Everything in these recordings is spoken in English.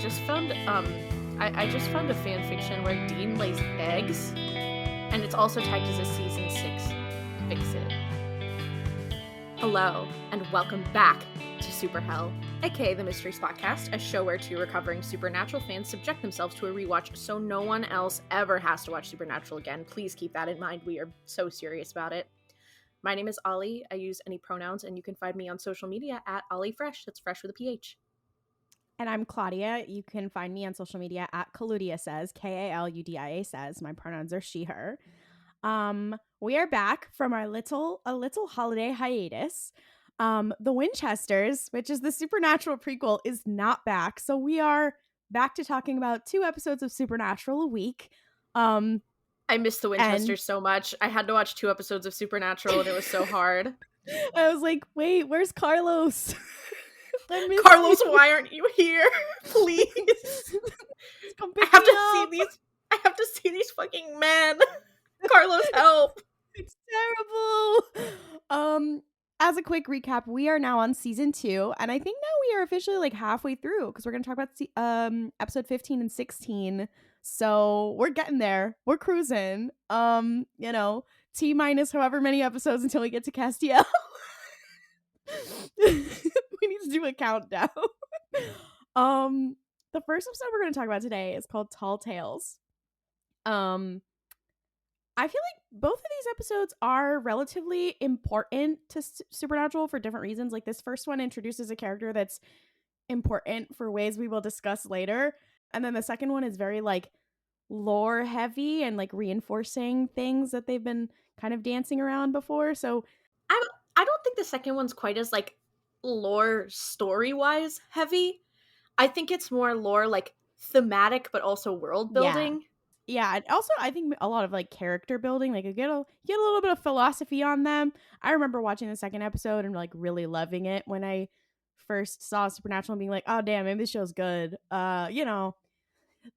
just found I just found a fan fiction where Dean lays eggs, and it's also tagged as a season 6 fix it. Hello, and welcome back to Super Hell, aka the Mystery Spotcast, a show where two recovering Supernatural fans subject themselves to a rewatch so no one else ever has to watch Supernatural again. Please keep that in mind. We are so serious about it. My name is Ollie. I use any pronouns, and you can find me on social media at OllieFresh. That's fresh with a PH. And I'm Klaudia. You can find me on social media at Klaudia says, K-A-L-U-D-I-A says. My pronouns are she, her. We are back from our a little holiday hiatus. The Winchesters, which is the Supernatural prequel, is not back. So we are back to talking about 2 episodes of Supernatural a week. I miss the Winchesters so much. I had to watch 2 episodes of Supernatural, and it was so hard. I was like, wait, where's Carlos? Carlos, why aren't you here? Please. I have to see these fucking men. Carlos, help. It's terrible. As a quick recap, we are now on season 2, and I think now we are officially like halfway through because we're going to talk about episode 15 and 16. So we're getting there. We're cruising. T minus however many episodes until we get to Castiel. We need to do a countdown. The first episode we're going to talk about today is called Tall Tales. I feel like both of these episodes are relatively important to Supernatural for different reasons. Like, this first one introduces a character that's important for ways we will discuss later. And then the second one is very, like, lore heavy and, like, reinforcing things that they've been kind of dancing around before. So I don't think the second one's quite as, like, lore story-wise heavy. I think it's more lore, like, thematic, but also world building. Yeah, and also I think a lot of like character building, like you get a little bit of philosophy on them. I remember watching the second episode and like really loving it when I first saw Supernatural and being like, oh damn, maybe this show's good. The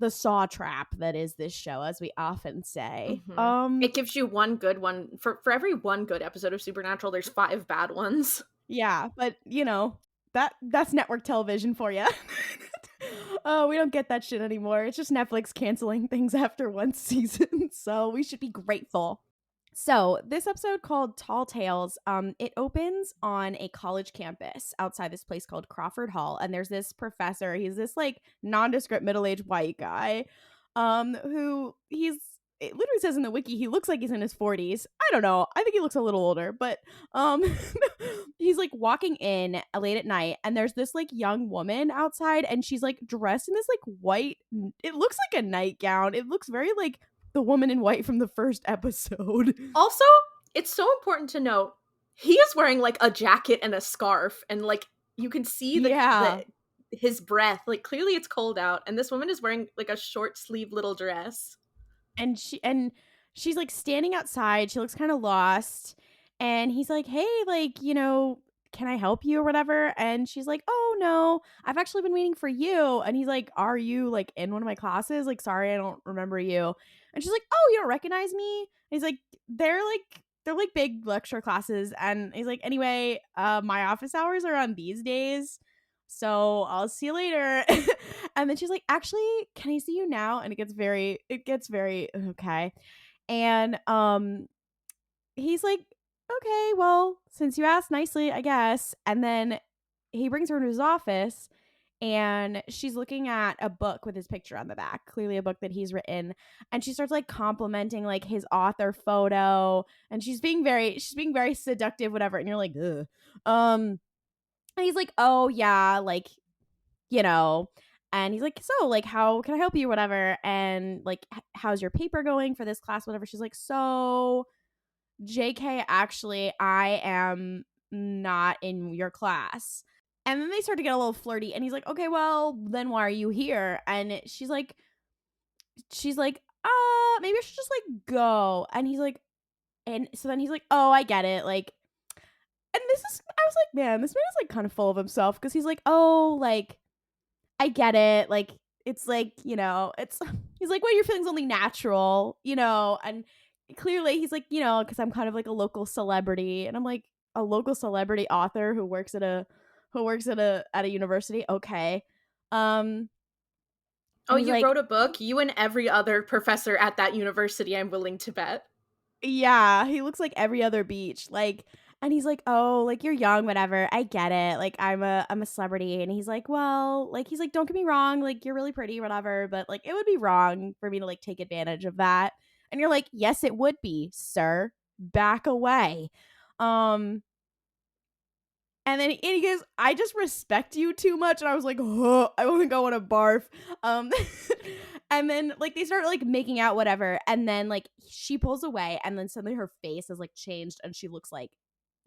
saw trap that is this show, as we often say. Mm-hmm. It gives you one good one. For every one good episode of Supernatural, there's 5 bad ones. Yeah, but that's network television for you. Oh, we don't get that shit anymore. It's just Netflix canceling things after one season, so we should be grateful. So this episode called Tall Tales, it opens on a college campus outside this place called Crawford Hall, and there's this professor. He's this like nondescript middle-aged white guy, who it literally says in the wiki he looks like he's in his 40s. I don't know. I think he looks a little older, but he's like walking in late at night, and there's this like young woman outside, and she's like dressed in this like white. It looks like a nightgown. It looks very like the woman in white from the first episode. Also, it's so important to note he is wearing like a jacket and a scarf, and like you can see his breath. Like clearly it's cold out, and this woman is wearing like a short sleeve little dress. And she's like standing outside. She looks kind of lost. And he's like, hey, like, can I help you or whatever? And she's like, oh, no, I've actually been waiting for you. And he's like, are you like in one of my classes? Like, sorry, I don't remember you. And she's like, oh, you don't recognize me? And he's like, they're like big lecture classes. And he's like, anyway, my office hours are on these days, so I'll see you later. And then she's like, actually, can I see you now? And it gets very okay. And he's like, okay, well, since you asked nicely, I guess. And then he brings her into his office, and she's looking at a book with his picture on the back, clearly a book that he's written. And she starts like complimenting like his author photo, and she's being very seductive, whatever. And you're like, ugh. And he's like, oh yeah, like, and he's like, so like, how can I help you, whatever? And like, how's your paper going for this class, whatever? She's like, so JK, actually, I am not in your class. And then they start to get a little flirty, and he's like, okay, well, then why are you here? And she's like, maybe I should just like go. And he's like, and so then he's like, oh, I get it. Like, and I was like, man, this man is like kind of full of himself, because he's like, oh, like, I get it. Like, it's like, he's like, well, your feeling's only natural, and clearly he's like, because I'm kind of like a local celebrity. And I'm like, a local celebrity author who works at a university. Okay. Oh, you wrote a book? You and every other professor at that university, I'm willing to bet. Yeah, he looks like every other beach. Like, and he's like, oh, like, you're young, whatever. I get it. Like, I'm a celebrity. And he's like, well, like, he's like, don't get me wrong. Like, you're really pretty, whatever. But like, it would be wrong for me to like take advantage of that. And you're like, yes, it would be, sir. Back away. And then he goes, I just respect you too much. And I was like, oh, I want to go on a barf. And then like they start like making out, whatever. And then like she pulls away, and then suddenly her face is like changed, and she looks like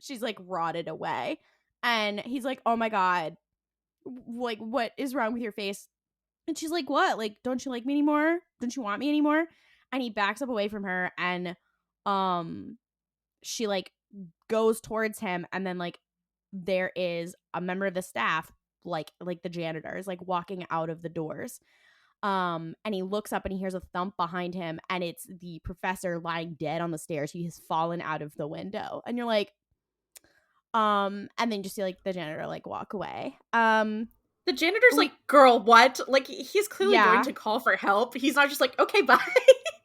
she's like rotted away. And he's like, oh my God, like what is wrong with your face? And she's like, what? Like, don't you like me anymore? Don't you want me anymore? And he backs up away from her, and she like goes towards him, and then like there is a member of the staff, like the janitors, like walking out of the doors. And he looks up and he hears a thump behind him, and it's the professor lying dead on the stairs. He has fallen out of the window. And you're like, and then just see like the janitor like walk away. The janitor's like, girl, what? Like, he's clearly going to call for help. He's not just like, okay, bye.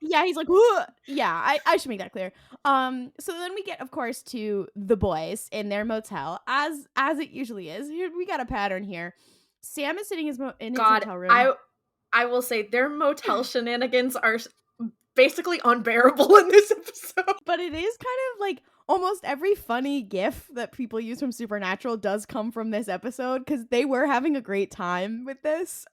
Yeah, he's like, whoa. Yeah, I should make that clear. So then we get, of course, to the boys in their motel, as it usually is. Here we got a pattern here. Sam is sitting in his hotel room. I will say their motel shenanigans are basically unbearable in this episode. But it is kind of like almost every funny gif that people use from Supernatural does come from this episode, because they were having a great time with this.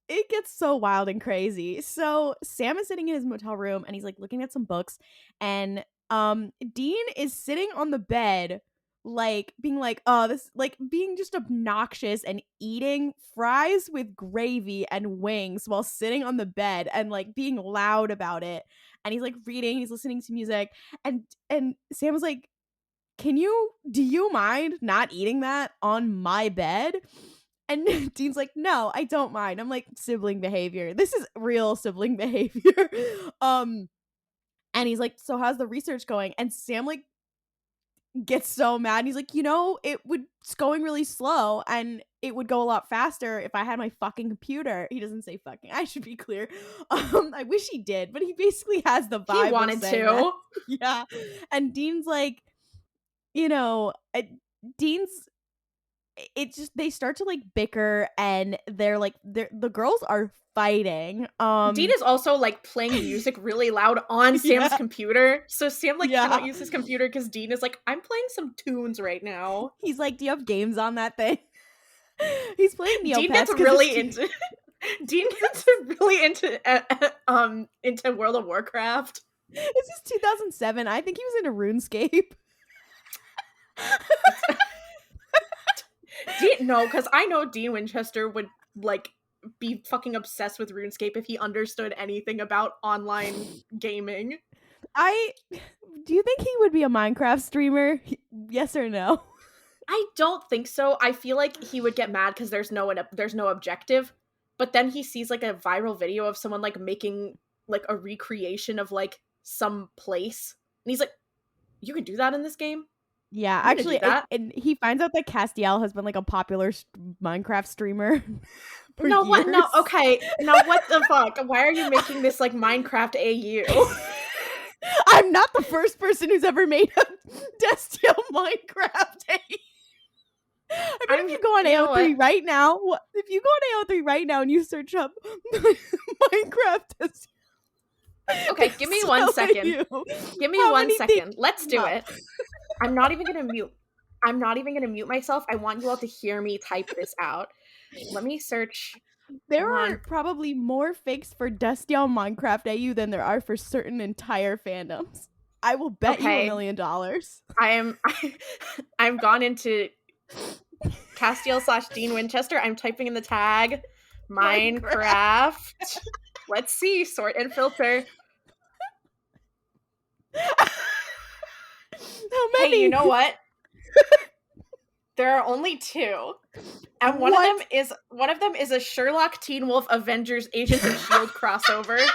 It gets so wild and crazy. So Sam is sitting in his motel room, and he's like looking at some books, and Dean is sitting on the bed, like being like, oh, this, like being just obnoxious and eating fries with gravy and wings while sitting on the bed and like being loud about it. And he's like reading, he's listening to music, and Sam was like, do you mind not eating that on my bed? And Dean's like, no, I don't mind. I'm like, sibling behavior. This is real sibling behavior. And he's like, so how's the research going? And Sam like gets so mad. And he's like, it's going really slow, and it would go a lot faster if I had my fucking computer. He doesn't say fucking, I should be clear. I wish he did, but he basically has the vibe. He wanted to. That. Yeah. And Dean's like, Dean's, it's just, they start to like bicker, and the girls are fighting. Dean is also like playing music really loud on Sam's computer, so Sam like cannot use his computer because Dean is like, I'm playing some tunes right now. He's like, do you have games on that thing? He's playing Neopets. Dean gets really into World of Warcraft. This is 2007. I think he was into RuneScape. No, because I know Dean Winchester would like be fucking obsessed with RuneScape if he understood anything about online gaming. Do you think he would be a Minecraft streamer? Yes or no? I don't think so. I feel like he would get mad because there's no objective. But then he sees like a viral video of someone like making like a recreation of like some place, and he's like, "You can do that in this game." Yeah, actually, and he finds out that Castiel has been like a popular Minecraft streamer. No, years. What? No, okay. Now, what the fuck? Why are you making this like Minecraft AU? I'm not the first person who's ever made a Destiel Minecraft AU. I mean, if you go on AO3 right now, and you search up Minecraft Destiel. Okay, give me 1 second. Give me 1 second. Let's do it. I'm not even gonna mute myself. I want you all to hear me type this out. Let me search. There are probably more fakes for Destiel Minecraft AU than there are for certain entire fandoms. I will bet you $1 million. I'm gone into Castiel / Dean Winchester. I'm typing in the tag Minecraft. Let's see. Sort and filter. How many? Hey, you know what? There are only 2. And one of them is a Sherlock Teen Wolf Avengers Agents of S.H.I.E.L.D. crossover.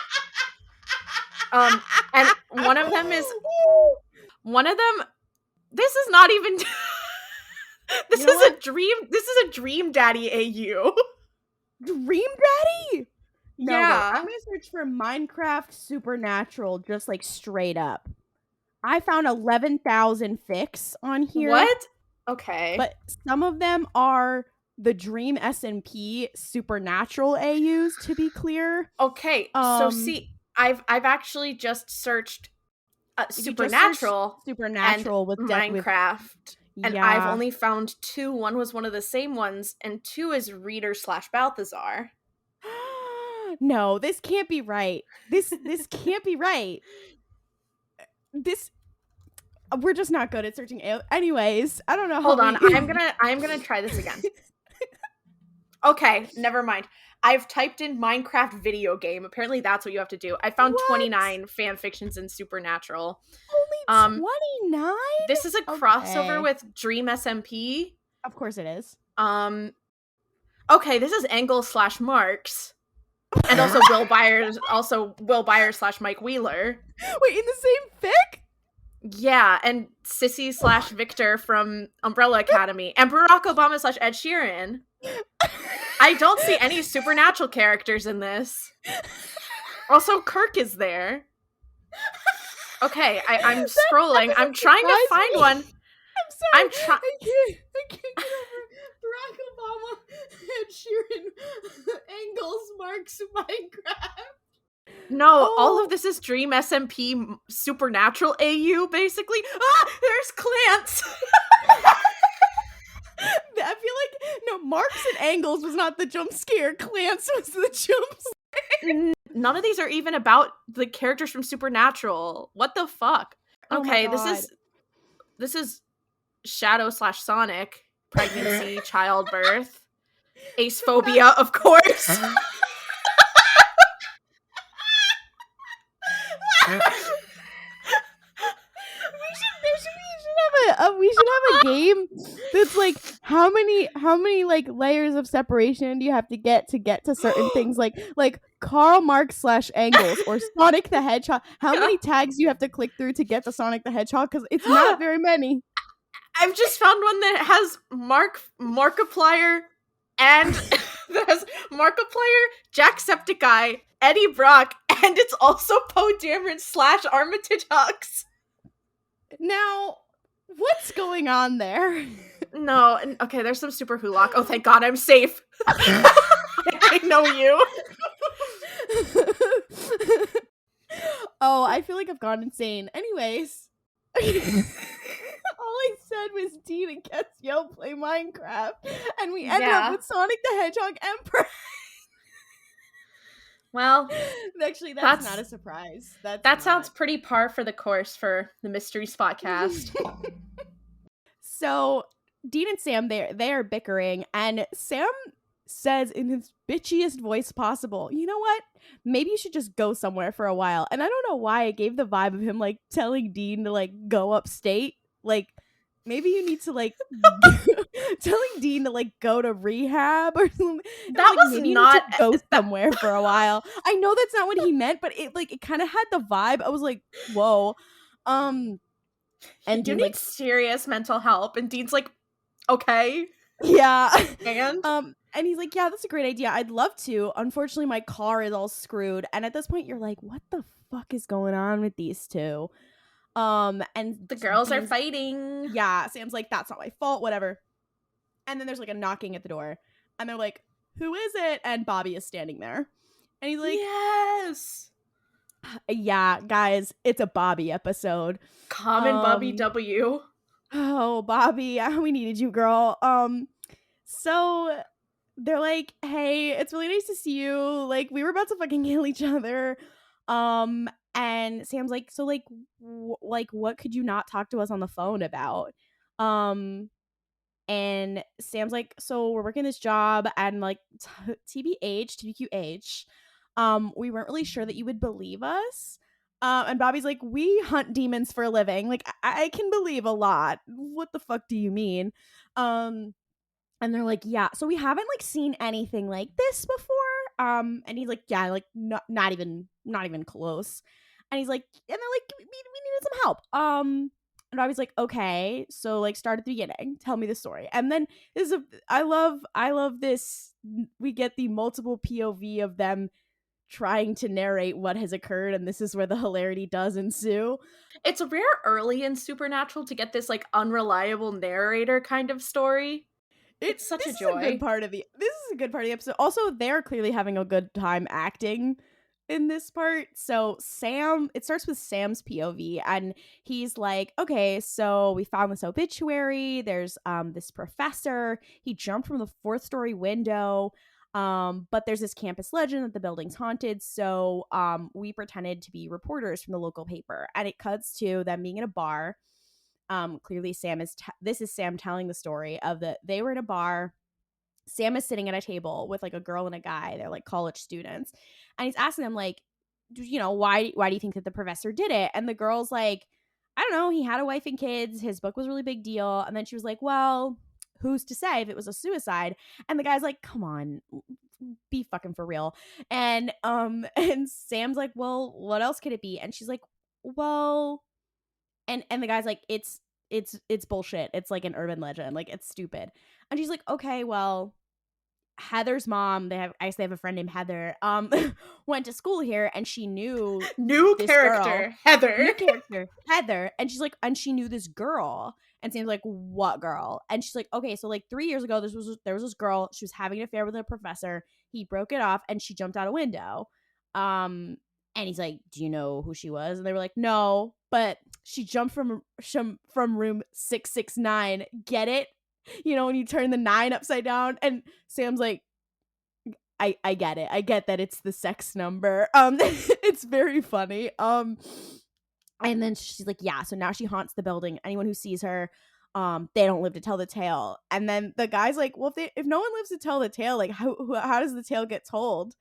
And one of them this is not even this is a Dream Daddy AU. Dream Daddy? No, wait. Yeah. I'm gonna search for Minecraft Supernatural, just like straight up. I found 11,000 fics on here. What? Okay. But some of them are the Dream SMP Supernatural AUs, to be clear. Okay. So see, I've actually just searched Supernatural Supernatural and Minecraft. And yeah. I've only found 2. One was one of the same ones, and 2 is Reader/Balthazar. No, this can't be right. This can't be right. We're just not good at searching. Anyways, I don't know. Hold on, I'm gonna try this again. Okay, never mind. I've typed in Minecraft video game. Apparently, that's what you have to do. I found 29 fan fictions in Supernatural. Only 29? This is a crossover with Dream SMP. Of course it is. Okay, this is Engels/Marx. And also Will Byers/Mike Wheeler. Wait, in the same fic? Yeah, and Sissy/Victor from Umbrella Academy. And Barack Obama/Ed Sheeran. I don't see any Supernatural characters in this. Also, Kirk is there. Okay, I'm scrolling. I'm trying to find one. I'm sorry. I can't get over Barack Obama, Ed Sheeran, Engels, Marx, Minecraft. No, all of this is Dream SMP Supernatural AU, basically. There's Klance! I feel like, no, Marx and Engels was not the jump scare. Klance was the jump scare. None of these are even about the characters from Supernatural. What the fuck? Okay, this is Shadow/Sonic, pregnancy, childbirth, ace phobia, of course. We should have a game that's like how many like layers of separation do you have to get to certain things like Karl Marx/Engels or Sonic the Hedgehog. How many tags do you have to click through to get to Sonic the Hedgehog? Because it's not very many. I've just found one that has Markiplier and that has Markiplier, Jacksepticeye, Eddie Brock, and it's also Poe Dameron/Armitage Hux. Now, what's going on there? No, okay, there's some super hulock. Oh, thank God, I'm safe. I know you. Oh, I feel like I've gone insane. Anyways, all I said was Dean and Destiel play Minecraft, and we ended up with Sonic the Hedgehog Emperor. Well, actually, that's not a surprise. That sounds pretty par for the course for the Mystery Spotcast. So, Dean and Sam, they are bickering, and Sam says in his bitchiest voice possible, you know what? Maybe you should just go somewhere for a while. And I don't know why it gave the vibe of him, like, telling Dean to, like, go upstate. Like, maybe you need to, like, telling Dean to, like, go to rehab or something. That was maybe not... You need to go somewhere for a while. I know that's not what he meant, but it kind of had the vibe. I was like, whoa. And you Dean, need serious mental help. And Dean's like, okay. Yeah. And he's like, yeah, that's a great idea. I'd love to. Unfortunately, my car is all screwed. And at this point, you're like, what the fuck is going on with these two? And the girls are fighting. Yeah. Sam's like, that's not my fault, whatever. And then there's like a knocking at the door. And they're like, who is it? And Bobby is standing there. And he's like, yes. Yeah, guys, it's a Bobby episode. Common Bobby W. Oh, Bobby, we needed you, girl. So they're like, hey, it's really nice to see you. Like, we were about to fucking kill each other. And Sam's like, so like, what could you not talk to us on the phone about? And Sam's like, so we're working this job and like TBQH, we weren't really sure that you would believe us. And Bobby's like, we hunt demons for a living. Like, I can believe a lot. What the fuck do you mean? And they're like, yeah, so we haven't like seen anything like this before. And he's like, yeah, like not even close. And he's like, and they're like, we needed some help. And Bobby's like, okay, so like start at the beginning. Tell me the story. And then I love this. We get the multiple POV of them trying to narrate what has occurred, and this is where the hilarity does ensue. It's rare early in Supernatural to get this like unreliable narrator kind of story. It's such a This is a good joy. part of the episode. Also, they're clearly having a good time acting in this part. So Sam, it starts with Sam's POV, and he's like, okay, so we found this obituary. There's this professor. He jumped from the fourth story window. But there's this campus legend that the building's haunted. So we pretended to be reporters from the local paper, and it cuts to them being in a bar. Clearly this is Sam telling the story of they were in a bar. Sam is sitting at a table with like a girl and a guy. They're like college students, and he's asking them like, why do you think that the professor did it? And the girl's like, I don't know, he had a wife and kids, his book was a really big deal. And then she was like, well, who's to say if it was a suicide? And the guy's like, come on, be fucking for real. And and Sam's like, well, what else could it be? And she's like, well, and the guy's like, it's bullshit. It's like an urban legend. Like, it's stupid. And she's like, okay, well, Heather's mom, I guess they have a friend named Heather, went to school here, and she knew New this character, girl. Heather. New character, Heather. And she's like, and she knew this girl. And Sam's like, what girl? And she's like, okay, so like 3 years ago, there was this girl. She was having an affair with a professor. He broke it off, and she jumped out a window. And he's like, do you know who she was? And they were like, no, but she jumped from room 669. Get it? When you turn the 9 upside down. And Sam's like, I get it. I get that it's the sex number. It's very funny. And then she's like, yeah, so now she haunts the building. Anyone who sees her, they don't live to tell the tale. And then the guy's like, well, if no one lives to tell the tale, like how does the tale get told?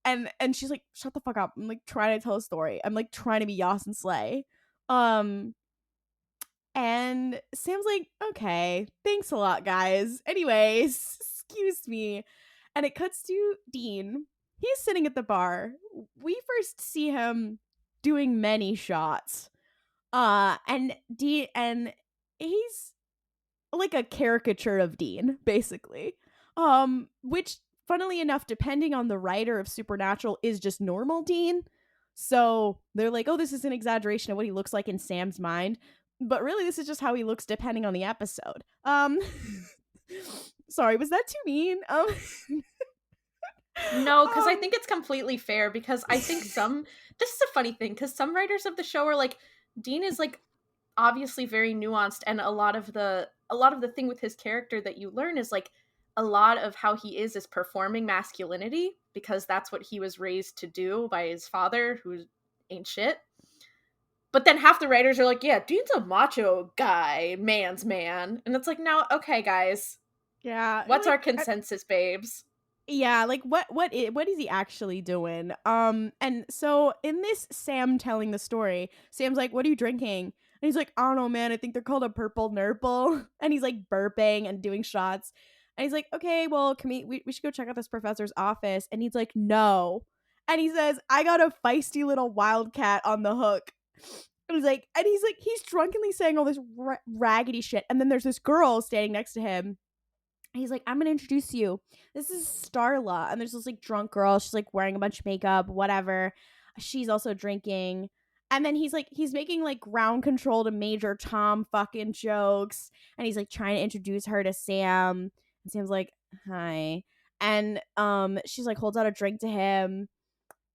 And she's like, shut the fuck up. I'm like trying to tell a story. I'm like trying to be Yas and Slay. And Sam's like, okay, thanks a lot, guys. Anyways, excuse me. And it cuts to Dean. He's sitting at the bar. We first see him doing many shots. And he's like a caricature of Dean, basically. Which, funnily enough, depending on the writer of Supernatural, is just normal Dean. So they're like, oh, this is an exaggeration of what he looks like in Sam's mind. But really, this is just how he looks depending on the episode. Sorry, was that too mean? No, because I think it's completely fair, because I think this is a funny thing, because some writers of the show are like, Dean is like obviously very nuanced, and a lot of the thing with his character that you learn is like a lot of how he is performing masculinity, because that's what he was raised to do by his father, who ain't shit. But then half the writers are like, yeah, Dean's a macho guy, man's man. And it's like, no, okay, guys. Yeah. What's our consensus, babes? Yeah, like what is he actually doing? And so in this Sam telling the story, Sam's like, what are you drinking? And he's like, I don't know, man, I think they're called a purple nurple. And he's like burping and doing shots. And he's like, okay, well, can we should go check out this professor's office. And he's like, no. And he says, I got a feisty little wildcat on the hook. And he's drunkenly saying all this raggedy shit. And then there's this girl standing next to him. And he's like, I'm gonna introduce you. This is Starla. And there's this like drunk girl. She's like wearing a bunch of makeup, whatever. She's also drinking. And then he's making like ground control to Major Tom fucking jokes. And he's like trying to introduce her to Sam. And Sam's like, hi. And she's like holds out a drink to him.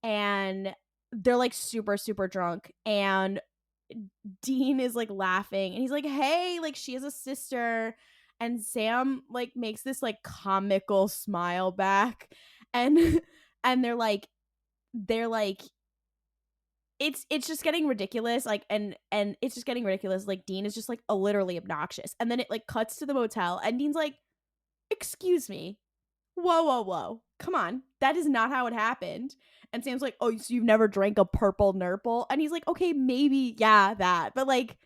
And they're like super, super drunk. And Dean is like laughing. And he's like, hey, like she has a sister. And Sam like makes this like comical smile back. And they're like it's just getting ridiculous, like and it's just getting ridiculous. Like Dean is just like literally obnoxious. And then it like cuts to the motel, and Dean's like, excuse me, whoa, come on, that is not how it happened. And Sam's like, oh, so you've never drank a purple nurple? And he's like, okay, maybe, yeah, that, but like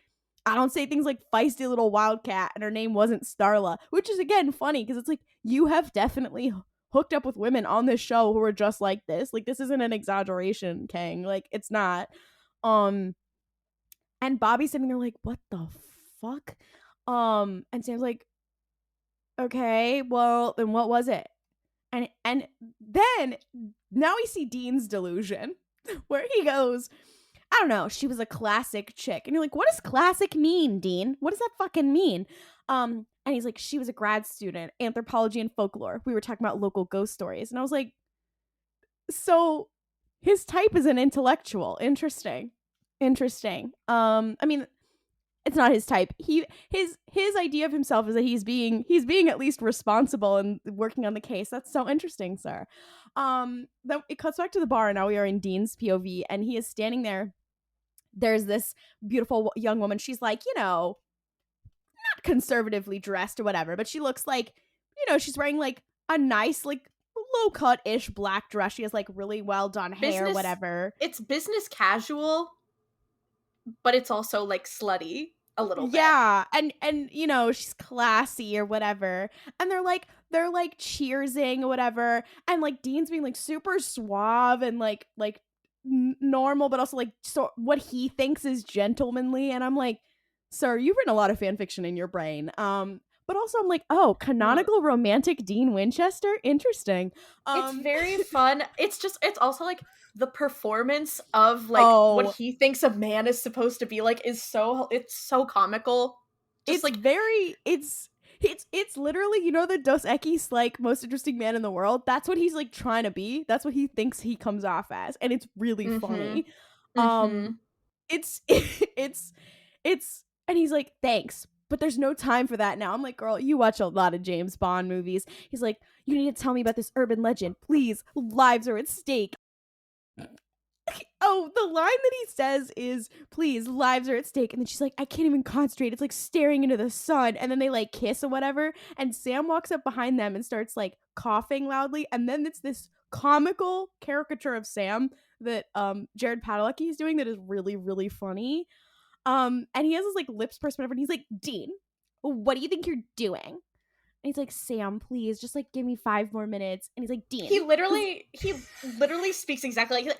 I don't say things like feisty little wildcat, and her name wasn't Starla, which is again funny because it's like, you have definitely hooked up with women on this show who are just like this. Like, this isn't an exaggeration, Kang. Like, it's not. And Bobby's sitting there like, what the fuck? And Sam's like, okay, well, then what was it? And then now we see Dean's delusion where he goes, I don't know, she was a classic chick. And you're like, what does classic mean, Dean? What does that fucking mean? And he's like, she was a grad student, anthropology and folklore. We were talking about local ghost stories. And I was like, so his type is an intellectual. Interesting. I mean, it's not his type. His idea of himself is that he's being at least responsible and working on the case. That's so interesting, sir. Then it cuts back to the bar, and now we are in Dean's POV, and he is standing there. There's this beautiful young woman. She's like, not conservatively dressed or whatever, but she looks like, she's wearing like a nice, like low cut ish black dress. She has like really well done hair, whatever. It's business casual, but it's also like slutty a little bit. Yeah, and she's classy or whatever. And they're like cheersing or whatever. And like Dean's being like super suave and like normal, but also like so what he thinks is gentlemanly. And I'm like, sir, you've written a lot of fan fiction in your brain. But also I'm like, oh, canonical romantic Dean Winchester? Interesting. It's very fun. It's also like the performance of like what he thinks a man is supposed to be like it's so comical. Just it's literally, the Dos Equis, like most interesting man in the world. That's what he's like trying to be. That's what he thinks he comes off as, and it's really funny. It's and he's like, thanks, but there's no time for that now. I'm like, girl, you watch a lot of James Bond movies. He's like, you need to tell me about this urban legend, please. Lives are at stake. Oh, the line that he says is, please, lives are at stake. And then she's like, I can't even concentrate. It's like staring into the sun. And then they like kiss or whatever. And Sam walks up behind them and starts like coughing loudly. And then it's this comical caricature of Sam that Jared Padalecki is doing that is really, really funny. And he has his like lips pursed, whatever. And he's like, Dean, what do you think you're doing? And he's like, Sam, please, just like give me 5 more minutes. And he's like, Dean. He literally speaks exactly like,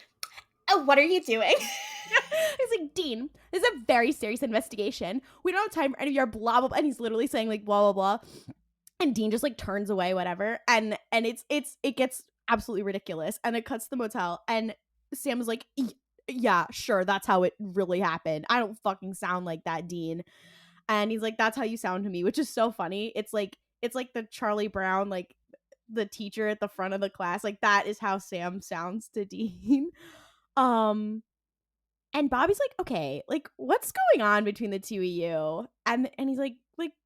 oh, what are you doing? He's like, Dean, this is a very serious investigation. We don't have time for any of your blah, blah, blah. And he's literally saying like, blah, blah, blah. And Dean just like turns away, whatever. And it gets absolutely ridiculous. And it cuts to the motel. And Sam is like, yeah, sure, that's how it really happened. I don't fucking sound like that, Dean. And he's like, that's how you sound to me, which is so funny. It's like the Charlie Brown, like the teacher at the front of the class. Like that is how Sam sounds to Dean. And Bobby's like, okay, like what's going on between the two of you? And he's like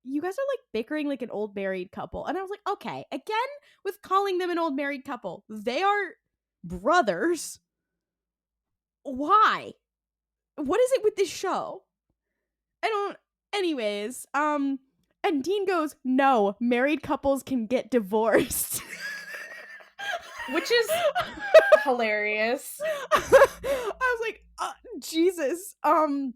you guys are like bickering like an old married couple. And I was like, okay, again with calling them an old married couple. They are brothers. Why? What is it with this show? I don't. Anyways, and Dean goes, no, married couples can get divorced. Which is hilarious. I was like, Jesus. And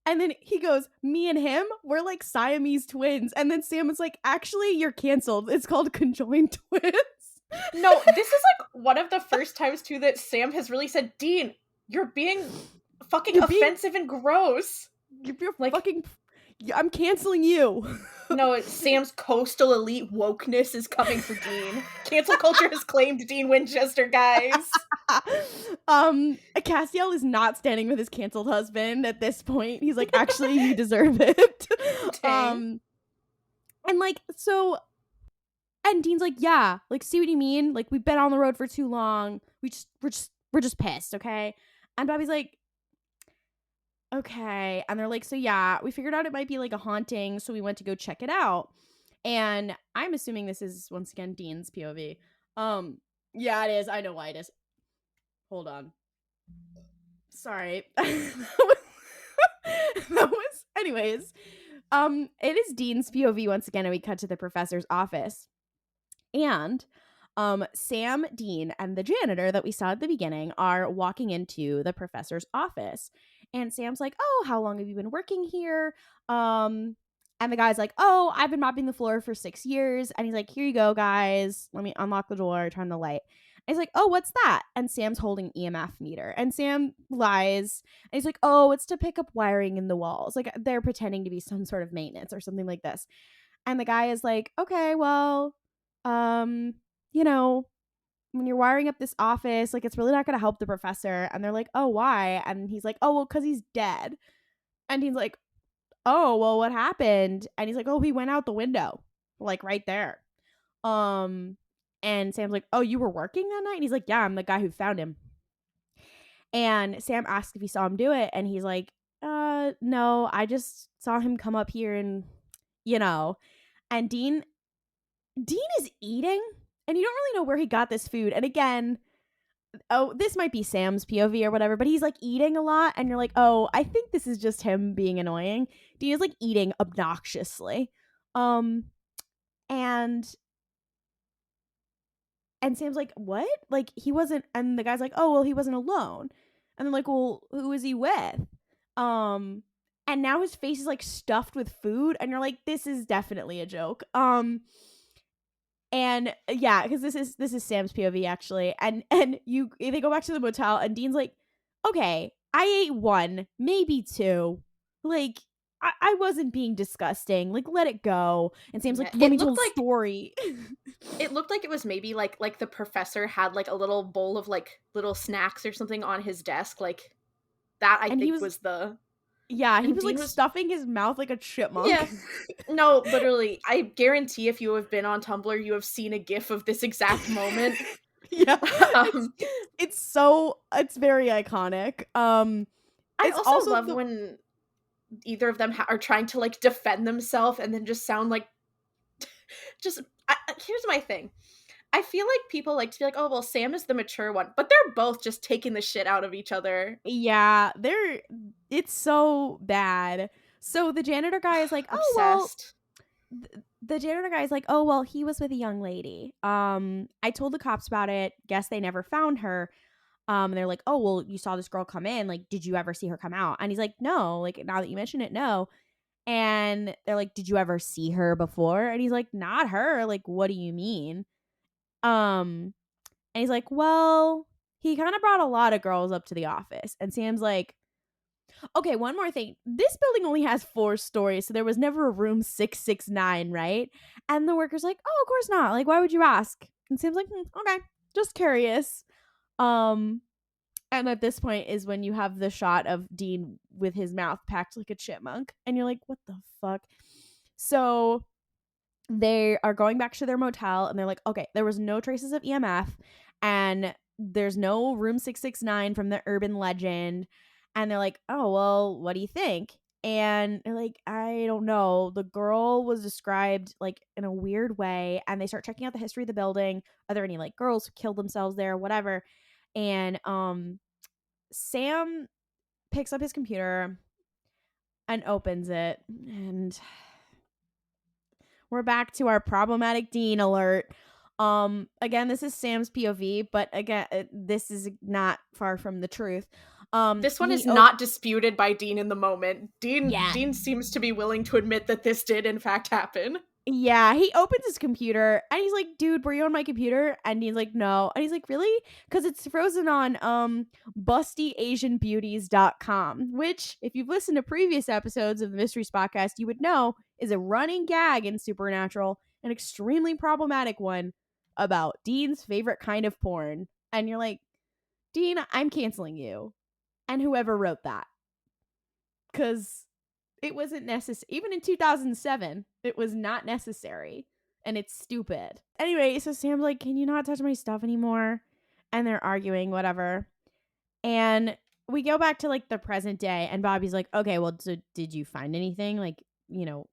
then he goes, me and him, we're like Siamese twins. And then Sam is like, actually, you're canceled. It's called conjoined twins. No, this is like one of the first times too that Sam has really said, Dean, you're being fucking offensive and gross. You're like fucking. I'm canceling you. No, Sam's coastal elite wokeness is coming for Dean. Cancel culture has claimed Dean Winchester, guys. Castiel is not standing with his canceled husband at this point. He's like, actually, you deserve it. Dang. And like, so, and Dean's like, yeah, like, see what you mean? Like, we've been on the road for too long. We're just pissed, okay? And Bobby's like, okay. And they're like, so yeah, we figured out it might be like a haunting, so we went to go check it out. And I'm assuming this is once again Dean's POV. Yeah, it is. I know why it is. Hold on. Sorry. Anyways. It is Dean's POV once again, and we cut to the professor's office. And Sam, Dean, and the janitor that we saw at the beginning are walking into the professor's office. And Sam's like, oh, how long have you been working here? And the guy's like, oh, I've been mopping the floor for 6 years. And he's like, here you go, guys. Let me unlock the door, turn the light. he's like, oh, what's that? And Sam's holding EMF meter. And Sam lies. And he's like, oh, it's to pick up wiring in the walls. Like they're pretending to be some sort of maintenance or something like this. And the guy is like, okay, well, you know, when you're wiring up this office, like it's really not going to help the professor. And they're like, oh, why? And he's like, oh, well, because he's dead. And he's like, oh, well, what happened? And he's like, oh, he went out the window, like right there. And Sam's like, oh, you were working that night? And he's like, yeah, I'm the guy who found him. And Sam asks if he saw him do it. And he's like, no, I just saw him come up here and, you know. And Dean is eating, and you don't really know where he got this food. And again, oh, this might be Sam's POV or whatever, but he's like eating a lot, and you're like, oh, I think this is just him being annoying. Dean is like eating obnoxiously. And Sam's like, what? Like, he wasn't, and the guy's like, oh, well, he wasn't alone. And they're like, well, who was he with? And now his face is like stuffed with food, and you're like, this is definitely a joke. And yeah, because this is Sam's POV actually, and they go back to the motel, and Dean's like, okay, I ate one, maybe two, like I wasn't being disgusting, like let it go. And Sam's like, let me tell a story. It looked like it was maybe like the professor had like a little bowl of like little snacks or something on his desk, like that. I think was the. Yeah, he was Dean like stuffing his mouth like a chipmunk. Yeah. No, literally, I guarantee if you have been on Tumblr, you have seen a GIF of this exact moment. Yeah. It's very iconic. I also love when either of them are trying to like defend themselves and then just sound like here's my thing. I feel like people like to be like, oh, well, Sam is the mature one, but they're both just taking the shit out of each other. Yeah, it's so bad. So the janitor guy is like, obsessed. Oh, well, the janitor guy is like, oh, well, he was with a young lady. I told the cops about it. Guess they never found her. And they're like, oh, well, you saw this girl come in. Like, did you ever see her come out? And he's like, no. Like, now that you mention it, no. And they're like, did you ever see her before? And he's like, not her. Like, what do you mean? And he's like, well, he kind of brought a lot of girls up to the office. And Sam's like, okay, one more thing. This building only has 4 stories, so there was never a room 669, right? And the worker's like, oh, of course not. Like, why would you ask? And Sam's like, okay, just curious. And at this point is when you have the shot of Dean with his mouth packed like a chipmunk. And you're like, what the fuck? So they are going back to their motel, and they're like, okay, there was no traces of EMF, and there's no room 669 from the urban legend. And they're like, oh, well, what do you think? And they're like, I don't know. The girl was described like in a weird way. And they start checking out the history of the building. Are there any like girls who killed themselves there, whatever? And Sam picks up his computer and opens it, and we're back to our problematic Dean alert. Again, this is Sam's POV, but again, this is not far from the truth. This one is not disputed by Dean in the moment. Dean seems to be willing to admit that this did in fact happen. Yeah, he opens his computer and he's like, dude, were you on my computer? And he's like, no. And he's like, really? Because it's frozen on bustyasianbeauties.com, which, if you've listened to previous episodes of the Mystery Spotcast, you would know is a running gag in Supernatural, an extremely problematic one about Dean's favorite kind of porn. And you're like, Dean, I'm canceling you. And whoever wrote that. Because it wasn't necessary. Even in 2007, it was not necessary. And it's stupid. Anyway, so Sam's like, can you not touch my stuff anymore? And they're arguing, whatever. And we go back to like the present day. And Bobby's like, okay, well, so did you find anything? Like, you know,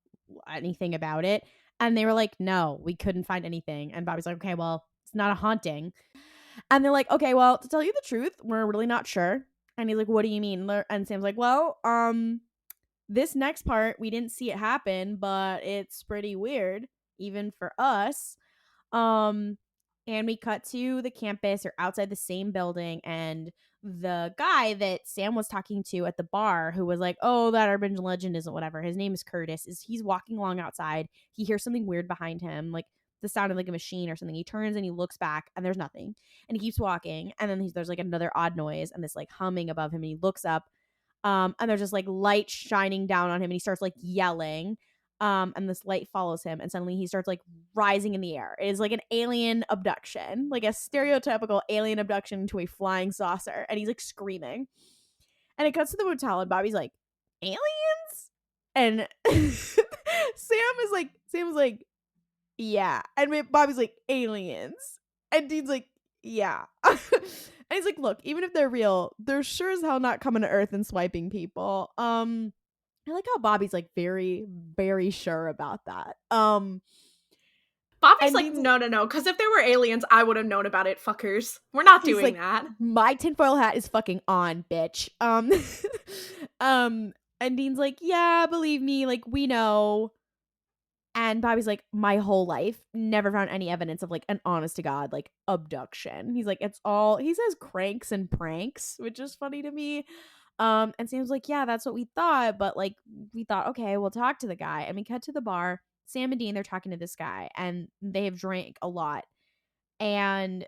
anything about it? And they were like, no, we couldn't find anything. And Bobby's like, okay, well, it's not a haunting. And they're like, okay, well, to tell you the truth, we're really not sure. And he's like, what do you mean? And Sam's like, well, this next part, we didn't see it happen, but it's pretty weird, even for us. And we cut to the campus or outside the same building, and the guy that Sam was talking to at the bar, who was like, oh, that urban legend isn't whatever. His name is Curtis. He's walking along outside. He hears something weird behind him, like the sound of like a machine or something. He turns and he looks back and there's nothing. And he keeps walking. And then there's like another odd noise and this like humming above him. And he looks up. And there's just like light shining down on him. And he starts like yelling. And this light follows him. And suddenly he starts like rising in the air. It is like an alien abduction, like a stereotypical alien abduction to a flying saucer. And he's like screaming. And it cuts to the motel and Bobby's like, aliens? And Sam's like, yeah. And Bobby's like, aliens. And Dean's like, yeah. And he's like, look, even if they're real, they're sure as hell not coming to Earth and swiping people. I like how Bobby's like very, very sure about that. Bobby's like, no, because if there were aliens, I would have known about it, fuckers. We're not doing like, that. My tinfoil hat is fucking on, bitch. And Dean's like, yeah, believe me, like, we know. And Bobby's like, my whole life, never found any evidence of like an honest to God, like abduction. He's like, it's all, he says cranks and pranks, which is funny to me. And Sam's like, yeah, that's what we thought. But like, we thought, okay, we'll talk to the guy. And we cut to the bar. Sam and Dean, they're talking to this guy and they have drank a lot. And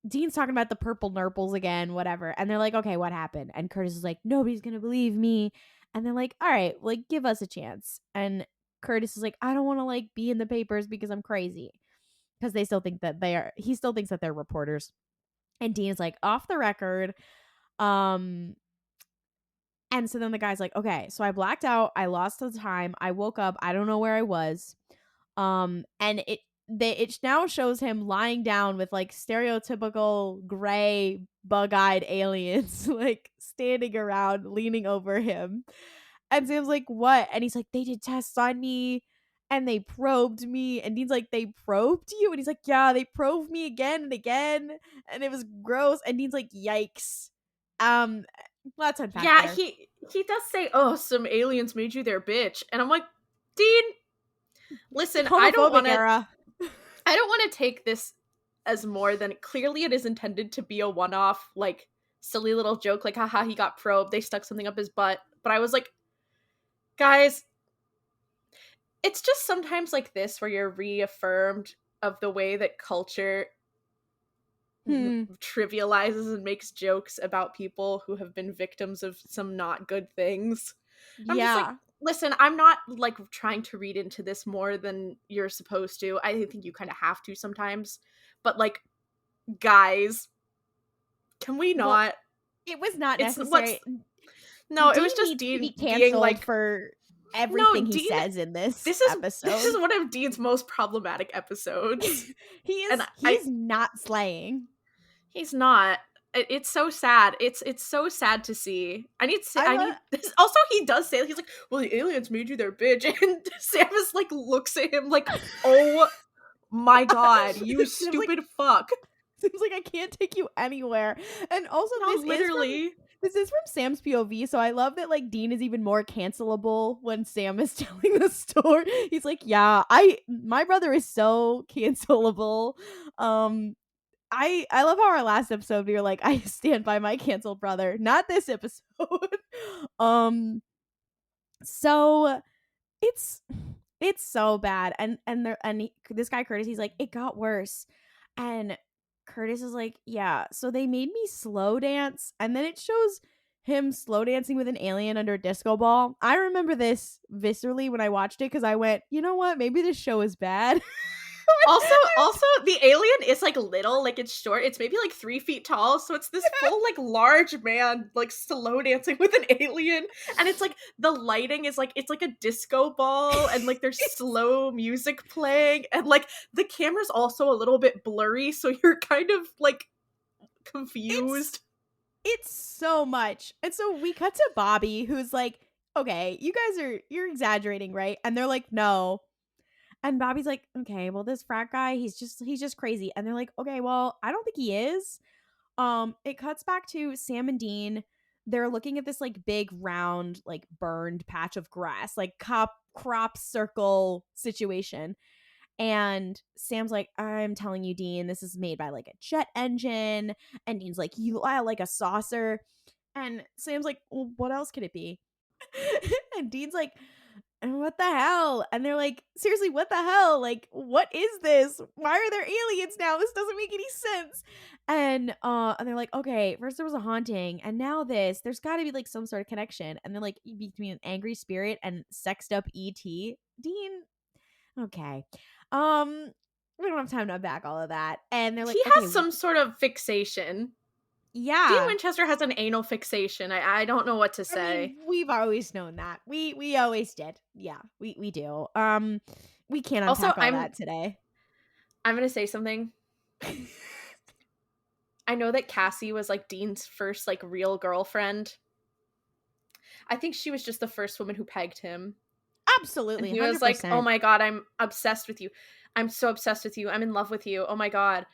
Dean's talking about the purple nurples again, whatever. And they're like, okay, what happened? And Curtis is like, nobody's going to believe me. And they're like, all right, like, give us a chance. And Curtis is like, I don't want to like be in the papers because I'm crazy. Because they still think that he still thinks that they're reporters. And Dean is like, off the record. And so then the guy's like, okay, so I blacked out. I lost the time. I woke up. I don't know where I was. And it now shows him lying down with like stereotypical gray bug-eyed aliens like standing around leaning over him. And Sam's like, what? And he's like, they did tests on me and they probed me. And Dean's like, they probed you? And he's like, yeah, they probed me again and again. And it was gross. And Dean's like, yikes. Let's unpack Yeah, there. he does say, oh, some aliens made you their bitch. And I'm like, Dean, listen, I don't want to take this as more than, clearly it is intended to be a one-off, like, silly little joke, like, haha, he got probed, they stuck something up his butt. But I was like, guys, it's just sometimes like this where you're reaffirmed of the way that culture trivializes and makes jokes about people who have been victims of some not good things. I'm just like, listen, I'm not like trying to read into this more than you're supposed to. I think you kind of have to sometimes. But like, guys, can we not? Well, it was not necessary. No, it was just Dean being like for everything he says in this episode. This is one of Dean's most problematic episodes. He's not slaying. He's not. It's so sad. It's so sad to see. Also, he does say, he's like, well, the aliens made you their bitch. And Samus like looks at him like, oh my god, you stupid fuck. Seems like I can't take you anywhere. And also, this is from Sam's POV, so I love that like Dean is even more cancelable when Sam is telling the story. He's like, yeah, my brother is so cancelable. I love how our last episode we were like, I stand by my canceled brother. Not this episode. So it's so bad. And this guy Curtis, he's like, it got worse. And Curtis is like, yeah, so they made me slow dance. And then it shows him slow dancing with an alien under a disco ball. I remember this viscerally when I watched it because I went, you know what? Maybe this show is bad. Also, the alien is like little, like it's short. It's maybe like 3 feet tall. So it's this full like large man like slow dancing with an alien, and it's like the lighting is like it's like a disco ball, and like there's slow music playing, and like the camera's also a little bit blurry, so you're kind of like confused. It's so much. And so we cut to Bobby, who's like, okay, you're exaggerating, right? And they're like, no. And Bobby's like, okay, well, this frat guy, he's just crazy. And they're like, okay, well, I don't think he is. It cuts back to Sam and Dean. They're looking at this like big round, like burned patch of grass, like crop circle situation. And Sam's like, I'm telling you, Dean, this is made by like a jet engine. And Dean's like, you like a saucer. And Sam's like, well, what else could it be? And Dean's like, And what the hell? And they're like, seriously, what the hell? Like, what is this? Why are there aliens now? This doesn't make any sense. And they're like, okay, first there was a haunting, and now this. There's got to be like some sort of connection. And then like between an angry spirit and sexed up ET. Dean, okay. We don't have time to unpack all of that. And they're like, He okay, has some sort of fixation. Dean yeah. Winchester has an anal fixation. I don't know what to I say. mean, we've always known that. We always did. Yeah, we do. We can't Also, unpack all that today. I'm gonna say something. I know that Cassie was like Dean's first like real girlfriend. I think she was just the first woman who pegged him. Absolutely. And he was 100%. like, oh my god, I'm obsessed with you. I'm so obsessed with you. I'm in love with you. Oh my god.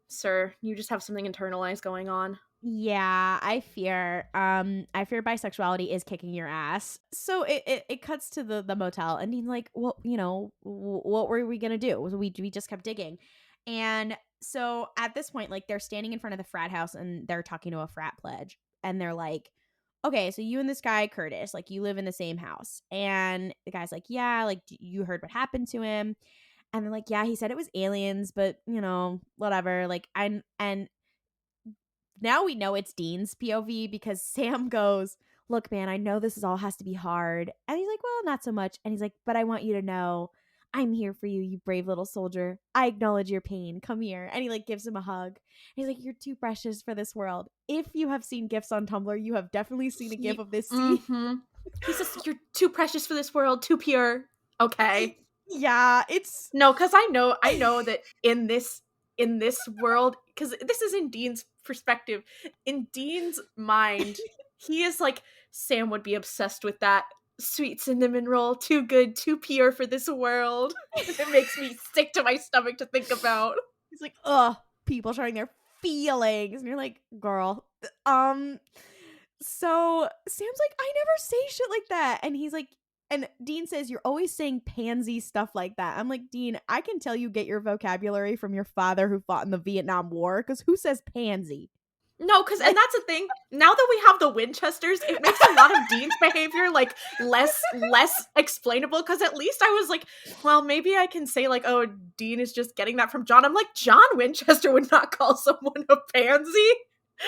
Sir, you just have something internalized going on. Yeah, I fear bisexuality is kicking your ass. So it cuts to the motel, and Dean's like, well, you know, what were we gonna do? We just kept digging. And so at this point, like, they're standing in front of the frat house and they're talking to a frat pledge, and they're like, okay, so you and this guy Curtis, like, you live in the same house. And the guy's like, yeah, like, you heard what happened to him. And they're like, yeah, he said it was aliens, but, you know, whatever. Like, and now we know it's Dean's POV because Sam goes, look, man, I know this is all has to be hard. And he's like, well, not so much. And he's like, but I want you to know I'm here for you, you brave little soldier. I acknowledge your pain. Come here. And he like gives him a hug. And he's like, you're too precious for this world. If you have seen GIFs on Tumblr, you have definitely seen a GIF of this scene. Mm-hmm. He says, you're too precious for this world, too pure. Okay. Yeah, it's no, because I know that in this world, because this is in Dean's perspective, in Dean's mind, he is like, Sam would be obsessed with that sweet cinnamon roll, too good, too pure for this world. It makes me sick to my stomach to think about. He's like, ugh, people showing their feelings. And you're like, girl. So Sam's like, I never say shit like that. And he's like, and Dean says, you're always saying pansy stuff like that. I'm like, Dean, I can tell you get your vocabulary from your father who fought in the Vietnam War, because who says pansy? No, because and that's the thing. Now that we have the Winchesters, it makes a lot of Dean's behavior like less explainable. Because at least I was like, well, maybe I can say like, oh, Dean is just getting that from John. I'm like, John Winchester would not call someone a pansy.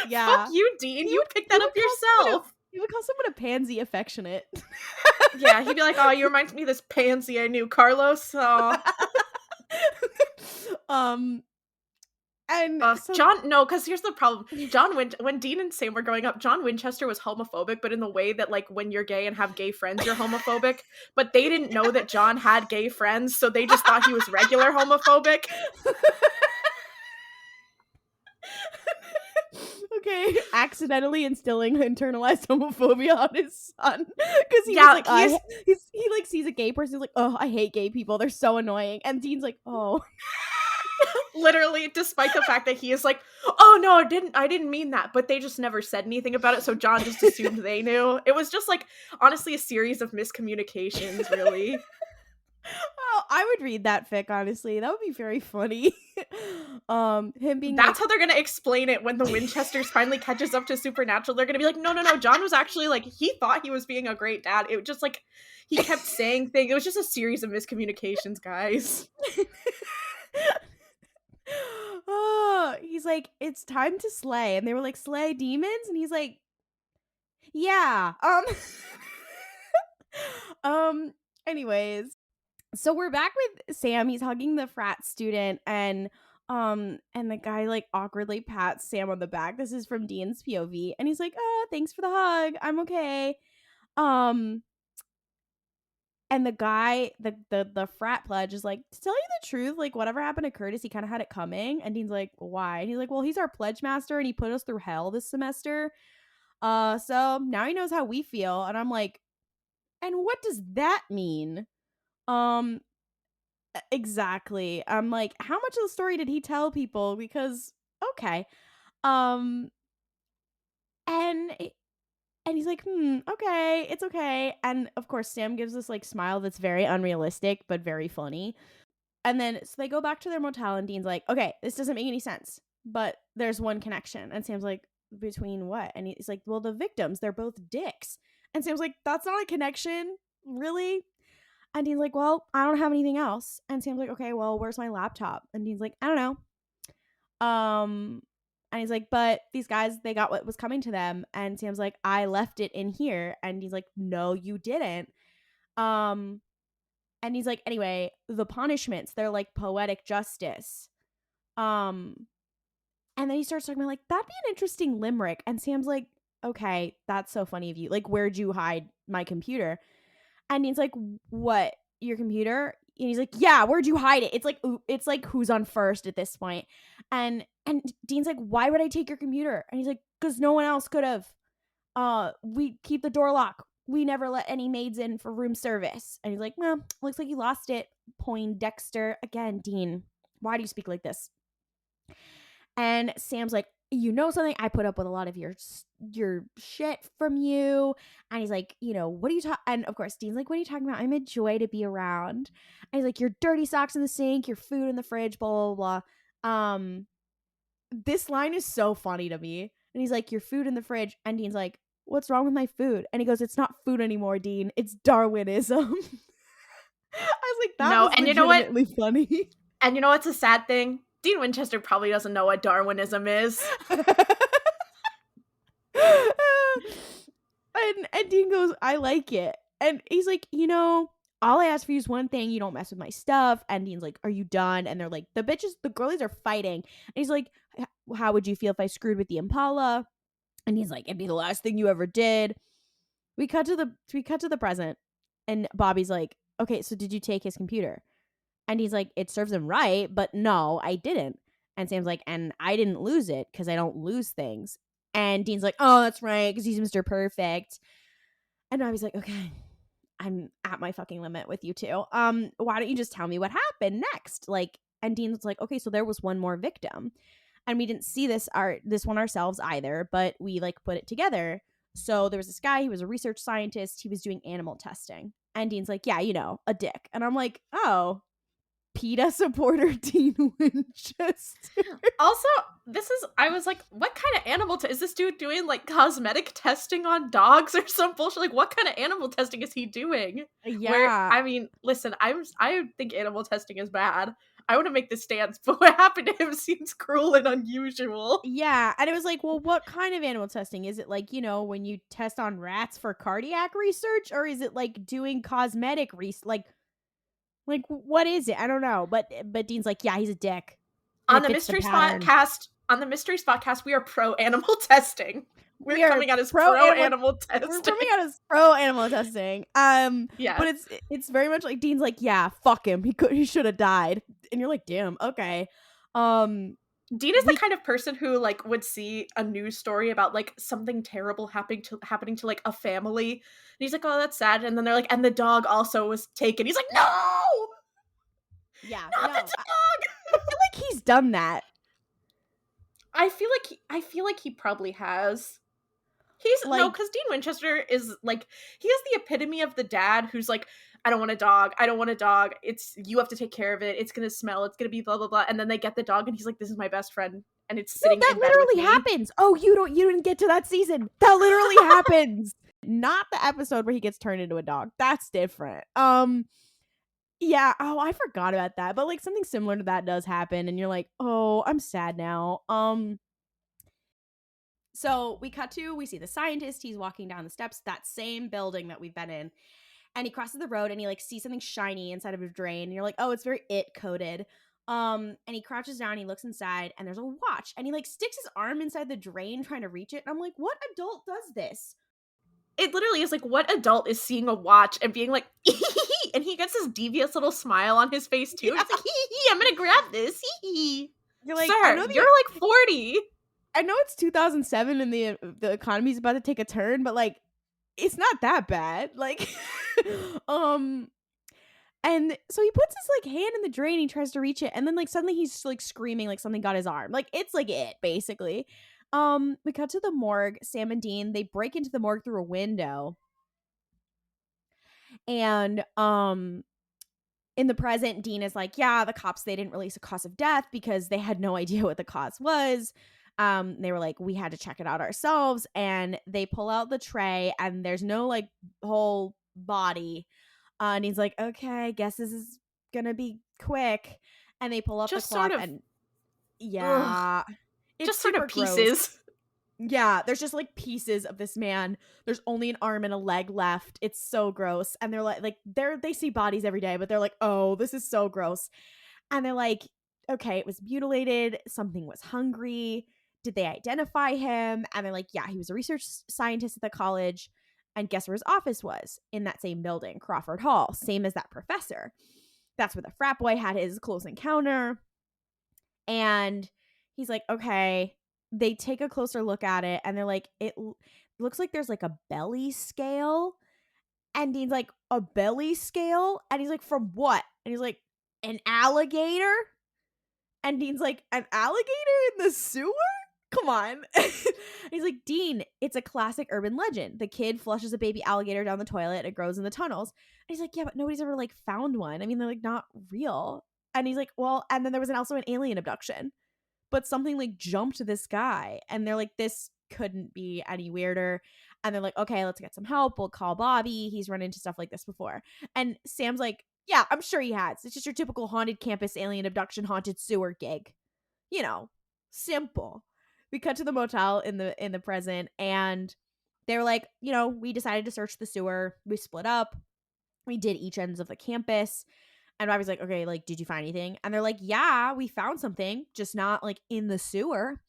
Yeah, fuck you, Dean. You picked that up yourself. He would call someone a pansy affectionate. Yeah, he'd be like, oh, you remind me of this pansy I knew, Carlos. Oh. And so John, no, because here's the problem. When Dean and Sam were growing up, John Winchester was homophobic, but in the way that, like, when you're gay and have gay friends, you're homophobic. But they didn't know that John had gay friends, so they just thought he was regular homophobic. Okay, accidentally instilling internalized homophobia on his son, because he was like, he like sees a gay person, he's like, oh, I hate gay people, they're so annoying, and Dean's like, oh. Literally, despite the fact that he is like, oh no, I didn't mean that, but they just never said anything about it, so John just assumed they knew. It was just like, honestly, a series of miscommunications, really. Oh, I would read that fic, honestly. That would be very funny. Him being that's how they're gonna explain it when the Winchesters finally catches up to Supernatural. They're gonna be like, no, John was actually like, he thought he was being a great dad. It was just like, he kept saying things. It was just a series of miscommunications, guys. Oh, he's like, it's time to slay. And they were like, slay demons? And he's like, yeah. Anyways. So we're back with Sam. He's hugging the frat student, and the guy like awkwardly pats Sam on the back. This is from Dean's POV, and he's like, "Oh, thanks for the hug. I'm okay." And the guy, the frat pledge is like, to tell you the truth, like, whatever happened to Curtis, he kind of had it coming. And Dean's like, why? And he's like, well, he's our pledge master, and he put us through hell this semester. So now he knows how we feel. And I'm like, and what does that mean? Exactly. I'm like, how much of the story did he tell people? Because okay. And he's like, okay, it's okay. And of course, Sam gives this like smile that's very unrealistic but very funny. And then so they go back to their motel, and Dean's like, okay, this doesn't make any sense, but there's one connection. And Sam's like, between what? And he's like, well, the victims, they're both dicks. And Sam's like, that's not a connection. really? And Dean's like, well, I don't have anything else. And Sam's like, okay, well, where's my laptop? And Dean's like, I don't know. And he's like, but these guys, they got what was coming to them. And Sam's like, I left it in here. And he's like, no, you didn't. And he's like, anyway, the punishments, they're like poetic justice. And then he starts talking about like, that'd be an interesting limerick. And Sam's like, okay, that's so funny of you. Like, where'd you hide my computer? And he's like, what, your computer? And he's like, yeah, where'd you hide it? It's like who's on first at this point. And Dean's like, why would I take your computer? And he's like, because no one else could have. We keep the door locked. We never let any maids in for room service. And he's like, well, looks like you lost it. Poindexter. Again, Dean, why do you speak like this? And Sam's like, you know something? I put up with a lot of your shit from you. And he's like, you know, what are you talking? And of course, Dean's like, what are you talking about? I'm a joy to be around. And he's like, your dirty socks in the sink, your food in the fridge, blah, blah, blah. This line is so funny to me. And he's like, your food in the fridge. And Dean's like, what's wrong with my food? And he goes, it's not food anymore, Dean. It's Darwinism. I was like, that was and you know what? Funny. And you know what's a sad thing? Dean Winchester probably doesn't know what Darwinism is. and Dean goes, I like it. And he's like, you know, all I ask for you is one thing. You don't mess with my stuff. And Dean's like, are you done? And they're like, the girlies are fighting. And he's like, how would you feel if I screwed with the Impala? And he's like, it'd be the last thing you ever did. We cut to the present. And Bobby's like, okay, so did you take his computer? And he's like, it serves him right, but no, I didn't. And Sam's like, and I didn't lose it because I don't lose things. And Dean's like, oh, that's right, because he's Mr. Perfect. And Bobby's like, okay, I'm at my fucking limit with you two. Why don't you just tell me what happened next? Like, and Dean's like, okay, so there was one more victim. And we didn't see this one ourselves either, but we like put it together. So there was this guy, he was a research scientist, he was doing animal testing. And Dean's like, yeah, you know, a dick. And I'm like, oh, PETA supporter Dean Winchester. Also, I was like, what kind of animal is this dude doing? Like cosmetic testing on dogs or some bullshit? Like, what kind of animal testing is he doing? Yeah. I mean, listen, I think animal testing is bad. I want to make this stance, but what happened to him seems cruel and unusual. Yeah, and it was like, well, what kind of animal testing? Is it like, you know, when you test on rats for cardiac research? Or is it like doing cosmetic research? Like, what is it? I don't know. But Dean's like, yeah, he's a dick. On the Mystery Spotcast, we are pro animal testing. We're coming out as pro animal testing. We're coming out as pro animal testing. Yeah. But it's very much like Dean's like, yeah, fuck him. He should have died. And you're like, damn, okay. Dean is the kind of person who like would see a news story about like something terrible happening to like a family, and he's like, oh, that's sad. And then they're like, and the dog also was taken. He's like, no. Yeah, not the dog. I feel like he's done that. I feel like he probably has. He's like, no, because Dean Winchester is like, he is the epitome of the dad who's like, I don't want a dog. You have to take care of it. It's gonna smell. It's gonna be blah blah blah. And then they get the dog, and he's like, this is my best friend, and it's sitting in bed with me. That literally happens. Oh, you didn't get to that season. That literally happens. Not the episode where he gets turned into a dog. That's different. Yeah. Oh, I forgot about that. But like something similar to that does happen, and you're like, oh, I'm sad now. So we see the scientist. He's walking down the steps, that same building that we've been in. And he crosses the road and he like sees something shiny inside of a drain. And you're like, oh, it's very it coded. And he crouches down, he looks inside, and there's a watch. And he like sticks his arm inside the drain trying to reach it. And I'm like, what adult does this? It literally is like, what adult is seeing a watch and being like, and he gets this devious little smile on his face too. Yeah. It's like, I'm gonna grab this. You're like, sir, you're like 40. I know it's 2007 and the economy's about to take a turn, but like, it's not that bad. Like, and so he puts his like hand in the drain, he tries to reach it, and then like suddenly he's like screaming like something got his arm. Like, it's like it basically. We cut to the morgue. Sam and Dean, they break into the morgue through a window. And in the present, Dean is like, yeah, the cops, they didn't release a cause of death because they had no idea what the cause was. They were like, we had to check it out ourselves. And they pull out the tray, and there's no like whole body. And he's like, okay, guess this is gonna be quick. And they pull up Just the cloth sort of, and yeah, it's just sort of super gross. pieces. Yeah, there's just like pieces of this man. There's only an arm and a leg left. It's so gross. And they're like they see bodies every day, but they're like, oh, this is so gross. And they're like, okay, it was mutilated. Something was hungry. Did they identify him? And they're like, yeah, he was a research scientist at the college. And guess where his office was? In that same building, Crawford Hall, same as that professor. That's where the frat boy had his close encounter. And he's like, okay. They take a closer look at it and they're like, it looks like there's like a belly scale. And Dean's like, a belly scale? And he's like, from what? And he's like, an alligator? And Dean's like, an alligator in the sewer? Come on. He's like, Dean, it's a classic urban legend. The kid flushes a baby alligator down the toilet. It grows in the tunnels. And he's like, yeah, but nobody's ever like found one. I mean, they're like not real. And he's like, well, and then there was also an alien abduction. But something like jumped this guy. And they're like, this couldn't be any weirder. And they're like, okay, let's get some help. We'll call Bobby. He's run into stuff like this before. And Sam's like, yeah, I'm sure he has. It's just your typical haunted campus alien abduction haunted sewer gig. You know, simple. We cut to the motel in the present, and they were like, you know, we decided to search the sewer. We split up. We did each ends of the campus. And I was like, okay, like, did you find anything? And they're like, yeah, we found something, just not like in the sewer.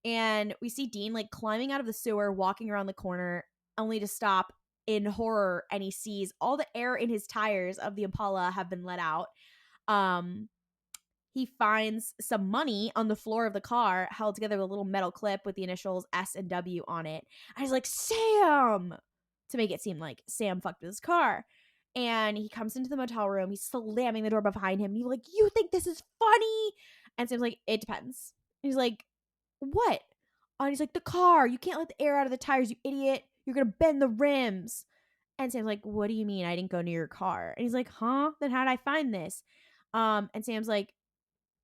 And we see Dean like climbing out of the sewer, walking around the corner, only to stop in horror. And he sees all the air in his tires of the Impala have been let out. He finds some money on the floor of the car, held together with a little metal clip with the initials S and W on it. And he's like, Sam! To make it seem like Sam fucked with his car. And he comes into the motel room. He's slamming the door behind him. And he's like, you think this is funny? And Sam's like, it depends. And he's like, what? And he's like, the car. You can't let the air out of the tires, you idiot. You're going to bend the rims. And Sam's like, what do you mean I didn't go near your car? And he's like, huh? Then how did I find this? And Sam's like,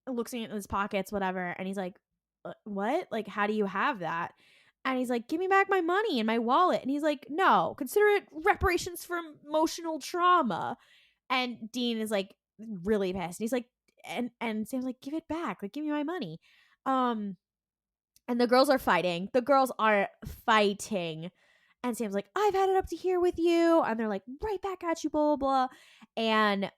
looks in his pockets, whatever. And he's like, what? Like, how do you have that? And he's like, give me back my money and my wallet. And he's like, no, consider it reparations for emotional trauma. And Dean is like really pissed. And he's like, and Sam's like, give it back. Like, give me my money. And the girls are fighting. And Sam's like, I've had it up to here with you. And they're like, right back at you, blah, blah, blah. And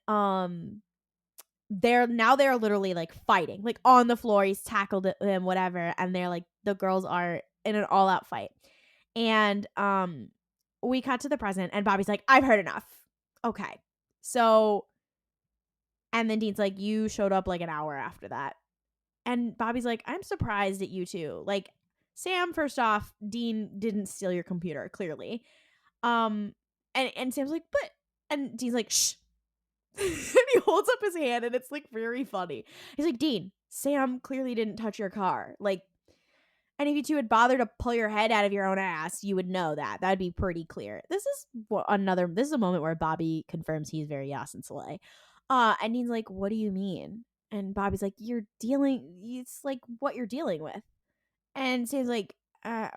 they're literally like fighting, like on the floor. He's tackled him, whatever. And they're like, the girls are in an all out fight. And we cut to the present and Bobby's like, I've heard enough. Okay. So, and then Dean's like, you showed up like an hour after that. And Bobby's like, I'm surprised at you two. Like, Sam, first off, Dean didn't steal your computer, clearly. And Sam's like, but, and Dean's like, shh. And he holds up his hand and it's like very funny. He's like, Dean, Sam clearly didn't touch your car. Like, and if you two had bothered to pull your head out of your own ass, you would know that. That'd be pretty clear. This is a moment where Bobby confirms he's very Yas and Soleil. And Dean's like, what do you mean? And Bobby's like, it's like what you're dealing with. And Sam's like,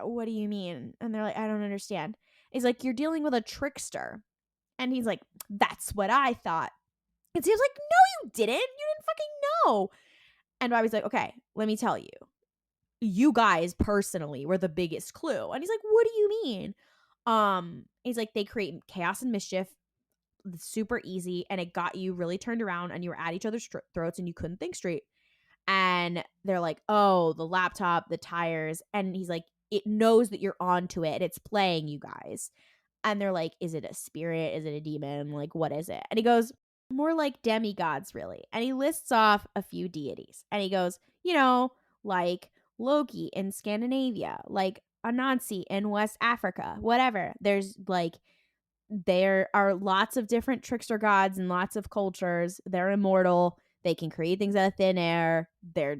what do you mean? And they're like, I don't understand. He's like, you're dealing with a trickster. And he's like, that's what I thought. And Sam's like, no, you didn't. You didn't fucking know. And Bobby's like, okay, let me tell you. You guys personally were the biggest clue. And he's like, what do you mean? He's like, they create chaos and mischief. It's super easy. And it got you really turned around and you were at each other's throats and you couldn't think straight. And they're like, oh, the laptop, the tires. And he's like, it knows that you're onto it. And it's playing you guys. And they're like, is it a spirit? Is it a demon? Like, what is it? And he goes, more like demigods, really. And he lists off a few deities. And he goes, you know, like Loki in Scandinavia, like Anansi in West Africa, whatever. There are lots of different trickster gods and lots of cultures. They're immortal. They can create things out of thin air. They're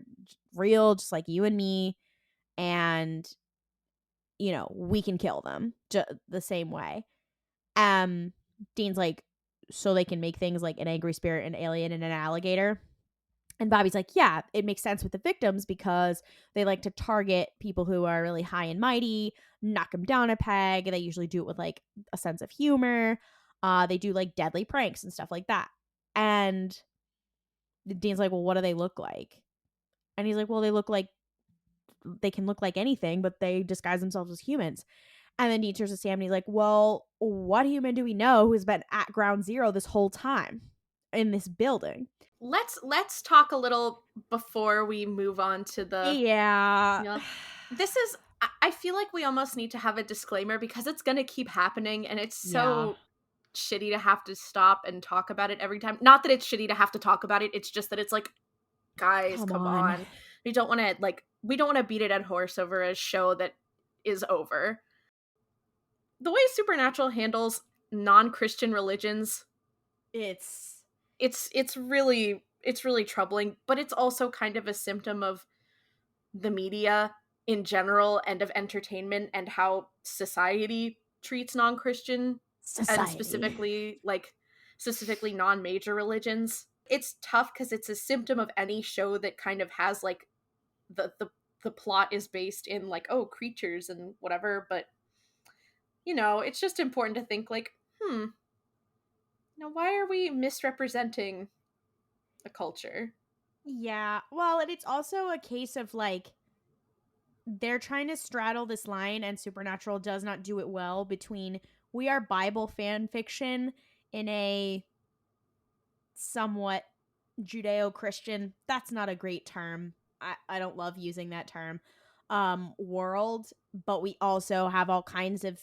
real, just like you and me. And, you know, we can kill them the same way. Dean's like, so they can make things like an angry spirit, an alien, and an alligator. And Bobby's like, yeah, it makes sense with the victims because they like to target people who are really high and mighty, knock them down a peg. They usually do it with like a sense of humor. They do like deadly pranks and stuff like that. And Dean's like, well, what do they look like? And he's like, well, they can look like anything, but they disguise themselves as humans. And then Dean turns to Sam and he's like, well, what human do we know who's been at ground zero this whole time in this building? Let's talk a little before we move on to the Yeah. This is I feel like we almost need to have a disclaimer because it's going to keep happening and it's so shitty to have to stop and talk about it every time. Not that it's shitty to have to talk about it, it's just that it's like, guys, come on. We don't want to beat a dead horse over a show that is over. The way Supernatural handles non-Christian religions, it's really troubling, but it's also kind of a symptom of the media in general and of entertainment and how society treats non-Christian and specifically non-major religions. It's tough because it's a symptom of any show that kind of has like the plot is based in like, oh, creatures and whatever, but it's just important to think like, now why are we misrepresenting a culture? Yeah. Well, and it's also a case of like they're trying to straddle this line, and Supernatural does not do it well, between we are Bible fan fiction in a somewhat Judeo-Christian, that's not a great term, I don't love using that term, world, but we also have all kinds of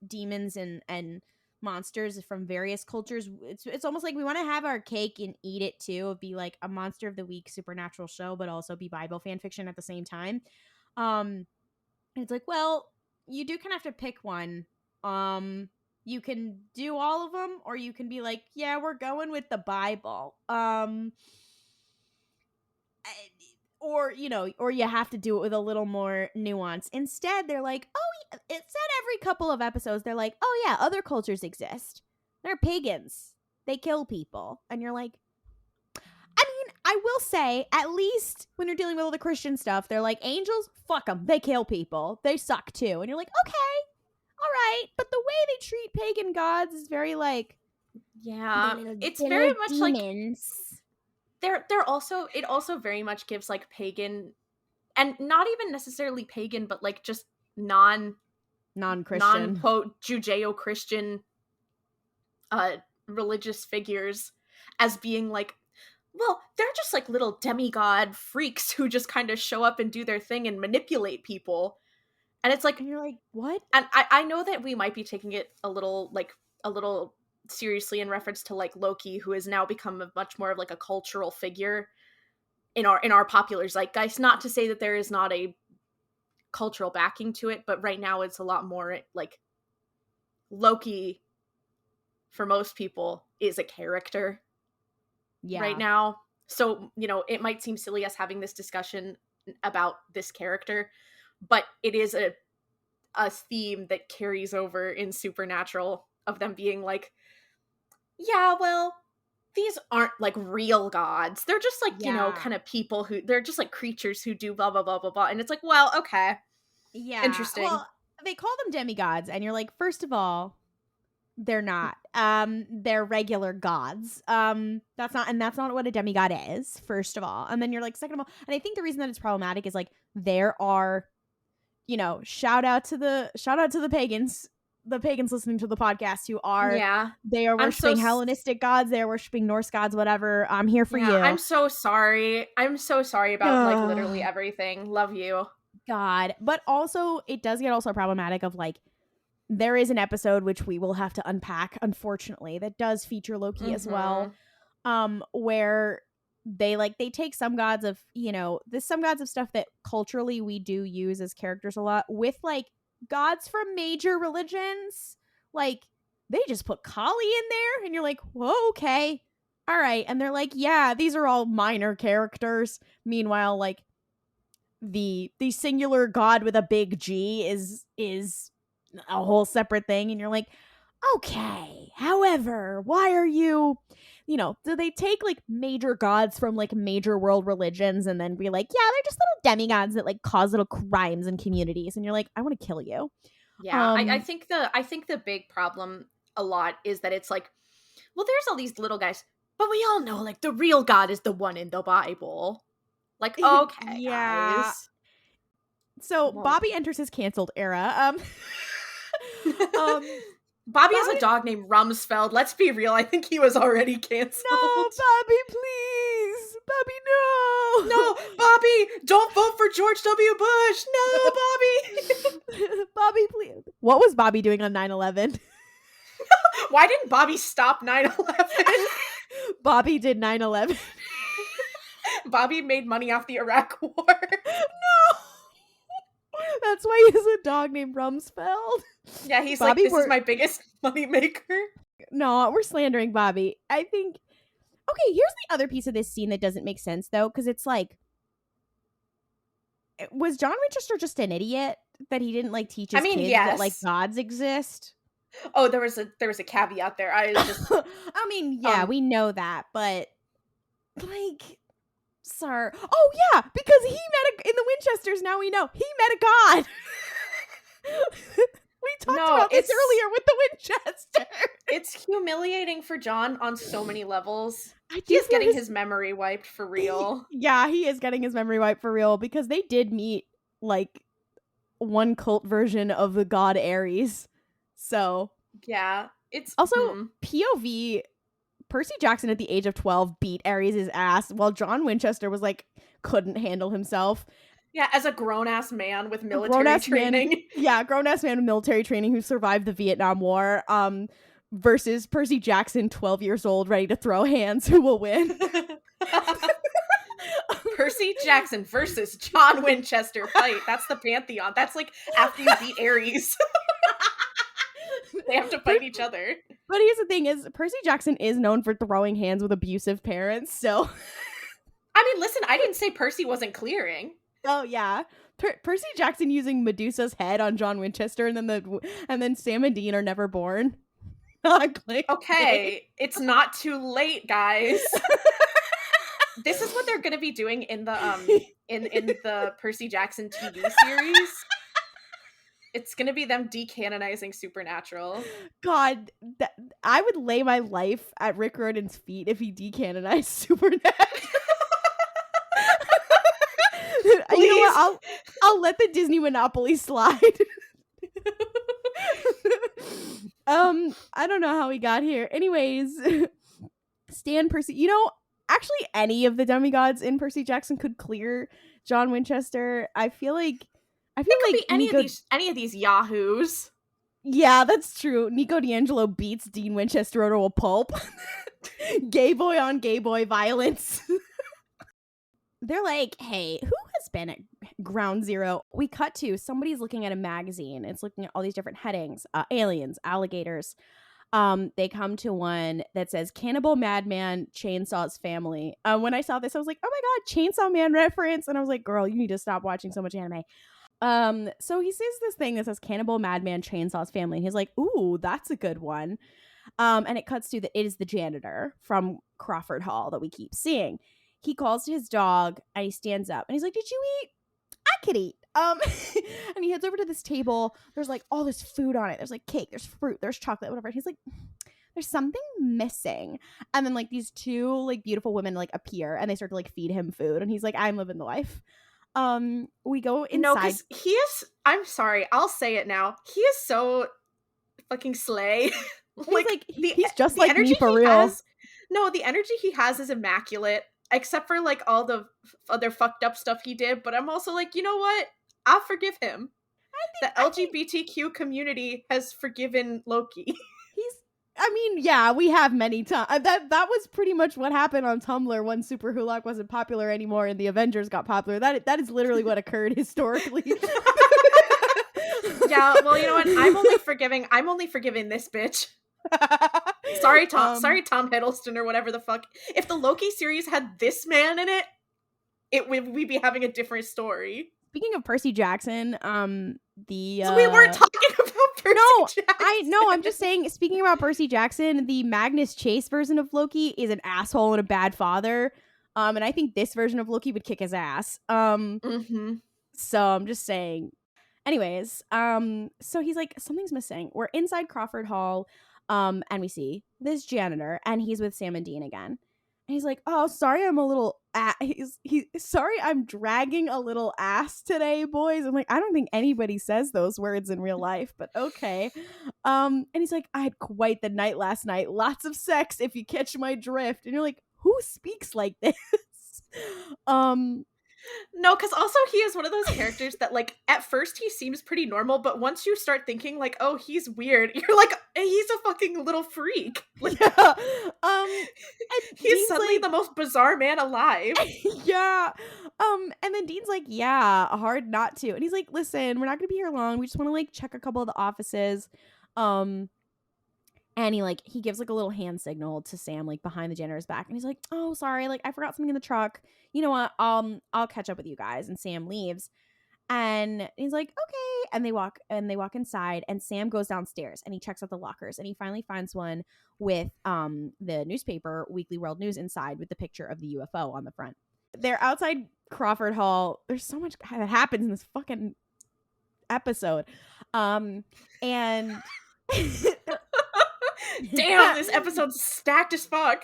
demons and monsters from various cultures. It's almost like we want to have our cake and eat it too, be like a Monster of the Week Supernatural show, but also be Bible fan fiction at the same time. It's like, well, you do kind of have to pick one. You can do all of them, or you can be like, yeah, we're going with the Bible. Or you have to do it with a little more nuance. Instead, they're like, oh, it said every couple of episodes, they're like, oh yeah, other cultures exist. They're pagans. They kill people. And you're like, I mean, I will say, at least when you're dealing with all the Christian stuff, they're like, angels, fuck them. They kill people. They suck too. And you're like, okay, all right. But the way they treat pagan gods is very like, it's very much demons. Like they're also, it also very much gives like pagan, and not even necessarily pagan, but like just non-Christian, non-quote Judeo-Christian religious figures as being like, well, they're just like little demigod freaks who just kind of show up and do their thing and manipulate people. And it's like, and you're like, what? And I know that we might be taking it a little seriously in reference to like Loki, who has now become much more of like a cultural figure in our popular zeitgeist. Not to say that there is not a cultural backing to it, but right now it's a lot more like Loki, for most people, is a character right now. So, it might seem silly us having this discussion about this character, but it is a theme that carries over in Supernatural, of them being like, yeah, well, these aren't like real gods. They're just like, kind of people who, they're just like creatures who do blah, blah, blah, blah, blah. And it's like, well, okay. Yeah. Interesting. Well, they call them demigods, and you're like, first of all, they're not. They're regular gods. That's not what a demigod is, first of all. And then you're like, second of all, and I think the reason that it's problematic is like there are, shout out to the pagans. The pagans listening to the podcast who are they are worshiping Hellenistic gods, they are worshiping Norse gods, whatever. I'm here for you. I'm so sorry about like literally everything. Love you, God. But also it does get also problematic of like, there is an episode which we will have to unpack, unfortunately, that does feature Loki as well, where they take some gods of some gods of stuff that culturally we do use as characters a lot, with like gods from major religions. Like they just put Kali in there, and you're like, whoa, okay, all right. And they're like, yeah, these are all minor characters. Meanwhile, like the singular god with a big G is a whole separate thing, and you're like, okay, however, why are you do they take like major gods from like major world religions and then be like, yeah, they're just little demigods that like cause little crimes in communities, and you're like, I want to kill you. I think the big problem, a lot is that it's like, well, there's all these little guys, but we all know, like, the real God is the one in the Bible. Like, okay, Yeah. guys. So Well, Bobby enters his canceled era. Bobby has a dog named Rumsfeld. Let's be real. I think he was already canceled. No, Bobby, please. Bobby, no. No, Bobby, don't vote for George W. Bush. No, Bobby. Bobby, please. What was Bobby doing on 9/11? Why didn't Bobby stop 9/11? Bobby did 9/11. Bobby made money off the Iraq War. No. That's why he has a dog named Rumsfeld. Yeah, he's Bobby, like, this is my biggest money maker. No, we're slandering Bobby. I think. Okay, here's the other piece of this scene that doesn't make sense, though, because it's like, was John Winchester just an idiot that he didn't like teach his kids that like gods exist? Oh, there was a caveat there. I was just. I mean, yeah, we know that, but like, sir. Oh yeah, because he met in the Winchesters. Now we know he met a god. We talked about this earlier with the Winchester. It's humiliating for John on so many levels. He's getting his memory wiped for real. Yeah, he is getting his memory wiped for real because they did meet like one cult version of the god Ares. So yeah, it's also POV. Percy Jackson at the age of 12 beat Ares' ass while John Winchester was like couldn't handle himself. Yeah, as a grown-ass man with military training. Grown-ass man with military training who survived the Vietnam War versus Percy Jackson, 12 years old, ready to throw hands. Who will win? Percy Jackson versus John Winchester fight. That's the pantheon. That's like after you beat Ares. They have to fight each other. But here's the thing is Percy Jackson is known for throwing hands with abusive parents, so... I mean, listen, I didn't say Percy wasn't clearing. Oh yeah, Percy Jackson using Medusa's head on John Winchester, and then Sam and Dean are never born. Okay, it's not too late, guys. This is what they're gonna be doing in the in the Percy Jackson TV series. It's gonna be them decanonizing Supernatural. God, I would lay my life at Rick Riordan's feet if he decanonized Supernatural. You know what? I'll let the Disney monopoly slide. I don't know how we got here. Anyways, Stan Percy. You know, actually, any of the demigods in Percy Jackson could clear John Winchester. I feel like be any of these yahoos. Yeah, that's true. Nico D'Angelo beats Dean Winchester to a pulp. Gay boy on gay boy violence. They're like, hey, who has been at ground zero? We cut to somebody's looking at a magazine. It's looking at all these different headings. Aliens, alligators. They come to one that says Cannibal Madman Chainsaws Family. When I saw this, I was like, oh my God, Chainsaw Man reference. And I was like, girl, you need to stop watching so much anime. So he sees this thing that says Cannibal Madman Chainsaws Family. And he's like, ooh, that's a good one. And it cuts to that it is the janitor from Crawford Hall that we keep seeing. He calls to his dog and he stands up and he's like, did you eat? I could eat. And he heads over to this table. There's like all this food on it. There's like cake, there's fruit, there's chocolate, whatever. And he's like, there's something missing. And then like these two like beautiful women like appear and they start to like feed him food. And he's like, I'm living the life. We go inside. No, because he is, I'm sorry, I'll say it now. He is so fucking slay. He's just like me for real. The energy he has is immaculate. Except for, like, all the other fucked up stuff he did. But I'm also like, you know what? I'll forgive him. The LGBTQ community has forgiven Loki. We have many times. That was pretty much what happened on Tumblr when Super Hulak wasn't popular anymore and the Avengers got popular. That is literally what occurred historically. Yeah, well, you know what? I'm only forgiving this bitch. Sorry, Tom. Sorry, Tom Hiddleston or whatever the fuck. If the Loki series had this man in it, we'd be having a different story. Speaking of Percy Jackson, So we weren't talking about Percy Jackson. I'm just saying, speaking about Percy Jackson, the Magnus Chase version of Loki is an asshole and a bad father. And I think this version of Loki would kick his ass. So I'm just saying. Anyways, so he's like, something's missing. We're inside Crawford Hall. And we see this janitor, and he's with Sam and Dean again. And he's like, "Oh, sorry, I'm a little sorry, I'm dragging a little ass today, boys." I'm like, I don't think anybody says those words in real life, but okay. And he's like, "I had quite the night last night. Lots of sex, if you catch my drift." And you're like, who speaks like this? No, because also he is one of those characters that, like, at first he seems pretty normal, but once you start thinking, like, oh, he's weird, you're like, he's a fucking little freak. Like, yeah. And he's Dean's suddenly like, the most bizarre man alive. yeah. And then Dean's like, "Yeah, hard not to." And he's like, "Listen, we're not gonna be here long. We just want to like check a couple of the offices." Um, and he gives like a little hand signal to Sam, like behind the janitor's back, and he's like, "Oh, sorry, like I forgot something in the truck. You know what? I'll catch up with you guys." And Sam leaves. And he's like, "Okay." And they walk inside, and Sam goes downstairs and he checks out the lockers, and he finally finds one with the newspaper Weekly World News inside with the picture of the UFO on the front. They're outside Crawford Hall. There's so much that happens in this fucking episode. And Damn, this episode's stacked as fuck.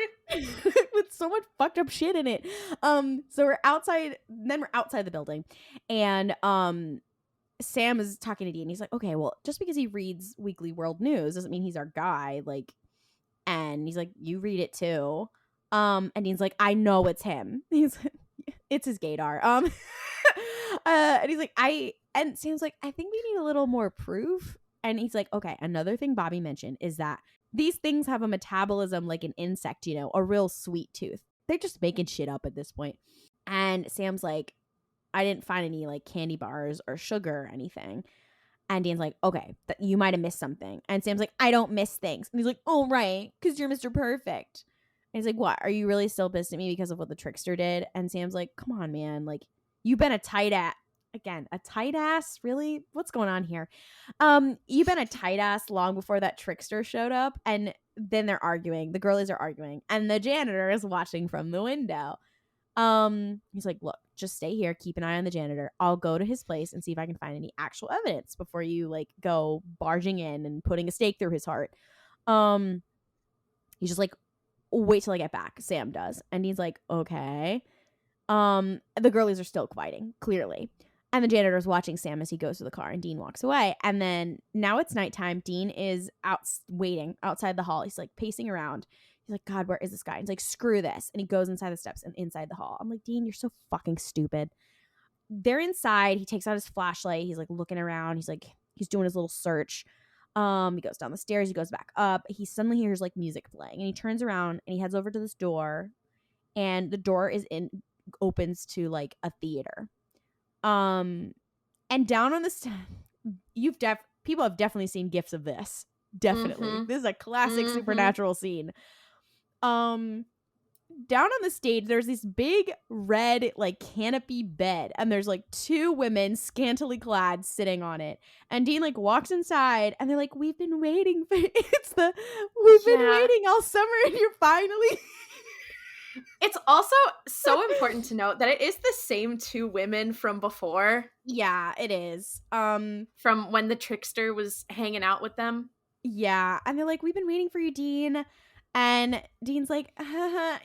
with so much fucked up shit in it. So we're outside the building, and Sam is talking to Dean. He's like, "Okay, well, just because he reads Weekly World News doesn't mean he's our guy." Like, and he's like, "You read it too." And Dean's like, "I know it's him." It's his gaydar. And he's like, and Sam's like, "I think we need a little more proof." And he's like, "Okay, another thing Bobby mentioned is that these things have a metabolism like an insect, a real sweet tooth. They're just making shit up at this point." And Sam's like, "I didn't find any like candy bars or sugar or anything." And Dan's like, "Okay, you might have missed something." And Sam's like, "I don't miss things." And he's like, "Oh, right, because you're Mr. Perfect." And he's like, "What? Are you really still pissed at me because of what the trickster did?" And Sam's like, "Come on, man. Like, you've been a tight ass. Again, a tight ass? Really? What's going on here? You've been a tight ass long before that trickster showed up." And then they're arguing. The girlies are arguing. And the janitor is watching from the window. He's like, "Look, just stay here, keep an eye on the janitor. I'll go to his place and see if I can find any actual evidence before you like go barging in and putting a stake through his heart." He's just like, "Wait till I get back." Sam does. And he's like, "Okay." The girlies are still fighting, clearly. And the janitor's watching Sam as he goes to the car, and Dean walks away. And then now it's nighttime. Dean is out waiting outside the hall. He's like pacing around. He's like, "God, where is this guy?" He's like, "Screw this." And he goes inside the steps and inside the hall. I'm like, "Dean, you're so fucking stupid." They're inside. He takes out his flashlight. He's like looking around. He's doing his little search. He goes down the stairs. He goes back up. He suddenly hears like music playing, and he turns around and he heads over to this door, and the door opens to like a theater. And down on the people have definitely seen gifs of this. Definitely. Mm-hmm. This is a classic supernatural scene. Down on the stage, there's this big red like canopy bed, and there's like two women scantily clad sitting on it. And Dean like walks inside, and they're like, "We've been waiting for we've been waiting all summer, and you're finally." It's also so important to note that it is the same two women from before. Yeah, it is. From when the trickster was hanging out with them. Yeah, and they're like, "We've been waiting for you, Dean." And Dean's like,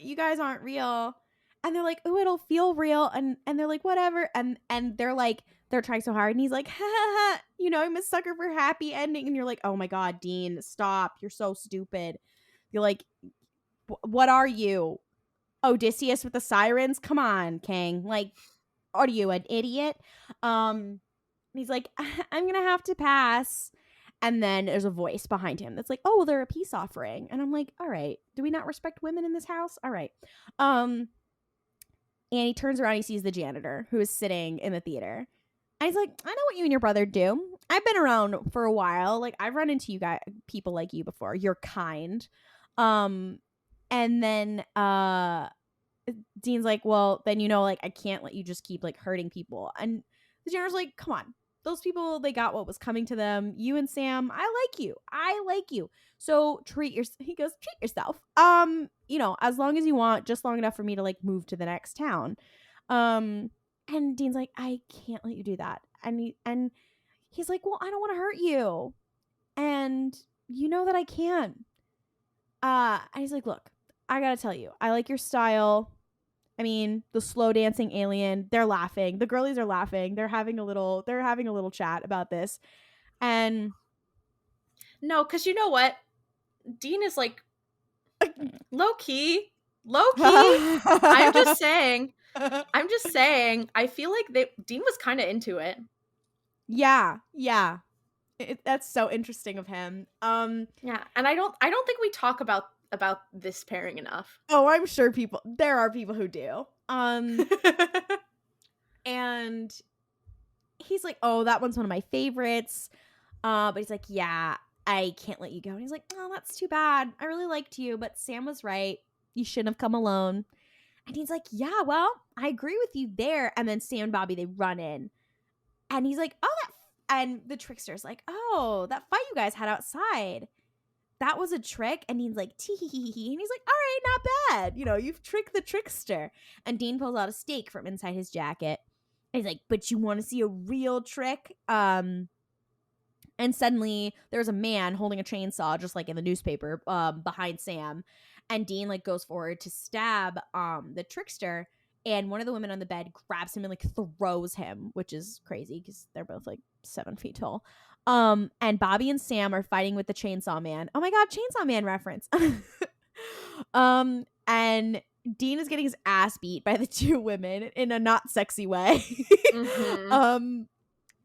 "You guys aren't real." And they're like, "Oh, it'll feel real." And they're like, "Whatever." And they're like, they're trying so hard. And he's like, "I'm a sucker for happy ending." And you're like, "Oh my God, Dean, stop. You're so stupid." You're like, "What are you? Odysseus with the sirens? Come on, Kang. Like, are you an idiot?" He's like, "I'm going to have to pass." And then there's a voice behind him that's like, "Oh, well, they're a peace offering." And I'm like, all right, do we not respect women in this house? All right. And he turns around, he sees the janitor who is sitting in the theater. And he's like, "I know what you and your brother do. I've been around for a while. Like, I've run into you guys, people like you before. You're kind." And then Dean's like, "Well, then, like, I can't let you just keep like hurting people." And the janitor's like, "Come on. Those people, they got what was coming to them. You and Sam, I like you. So he goes, treat yourself. As long as you want, just long enough for me to like move to the next town." And Dean's like, "I can't let you do that." And he's like, "Well, I don't want to hurt you." And you know that I can. And he's like, look, I gotta tell you, I like your style. I mean, the slow dancing alien, they're laughing. The girlies are laughing. They're having a little chat about this. And No, because you know what? Dean is like, Loki. I'm just saying. I feel like Dean was kind of into it. Yeah. That's so interesting of him. Yeah, and I don't think we talk about this pairing enough. Oh, I'm sure there are people who do. And he's like, oh, that one's one of my favorites. But he's like, yeah, I can't let you go. And he's like, oh, that's too bad. I really liked you, but Sam was right. You shouldn't have come alone. And he's like, yeah, well, I agree with you there. And then Sam and Bobby, they run in. And he's like, oh, and the trickster's like, oh, that fight you guys had outside, that was a trick. And Dean's like, tee hee hee hee. And he's like, all right, not bad. You know, you've tricked the trickster. And Dean pulls out a steak from inside his jacket. And he's like, but you want to see a real trick? And suddenly there's a man holding a chainsaw, just like in the newspaper, behind Sam. And Dean like goes forward to stab the trickster. And one of the women on the bed grabs him and like throws him, which is crazy because they're both like 7 feet tall. And Bobby and Sam are fighting with the chainsaw man. Oh my god, chainsaw man reference. And Dean is getting his ass beat by the 2 women in a not sexy way. Mm-hmm. And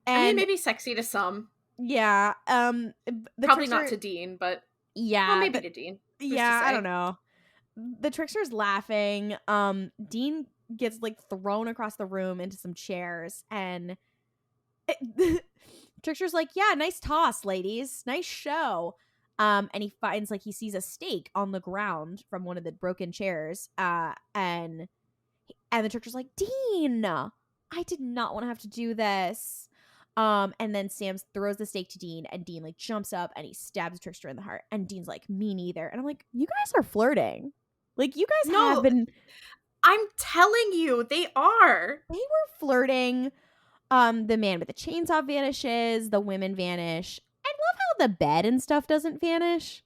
I mean, maybe sexy to some. Yeah. Probably not to Dean, but yeah, well, maybe to Dean. Yeah, I don't know. The trickster's laughing. Dean gets like thrown across the room into some chairs, and trickster's like, "Yeah, nice toss, ladies. Nice show." And he finds like he sees a steak on the ground from one of the broken chairs. And the trickster's like, "Dean, I did not want to have to do this." And then Sam throws the steak to Dean, and Dean like jumps up and he stabs the trickster in the heart. And Dean's like, me neither. And I'm like, you guys are flirting. Like, you guys have been. I'm telling you, they are. They were flirting. The man with the chainsaw vanishes. The women vanish. I love how the bed and stuff doesn't vanish.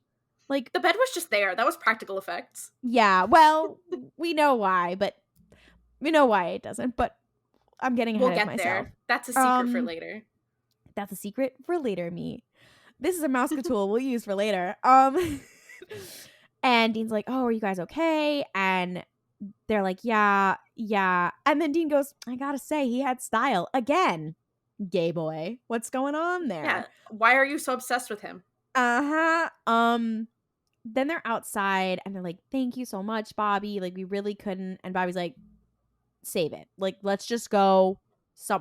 Like, the bed was just there. That was practical effects. Yeah, well, we know why, but we know why it doesn't. But I'm getting ahead of myself. There. That's a secret for later. That's a secret for later, me. This is a mouse tool we'll use for later. And Dean's like, oh, are you guys okay? And they're like, yeah. And then Dean goes, I gotta say, he had style. Again, gay boy. What's going on there? Yeah. Why are you so obsessed with him? Uh-huh. Then they're outside and they're like, thank you so much, Bobby. Like, we really couldn't. And Bobby's like, save it. Like, let's just go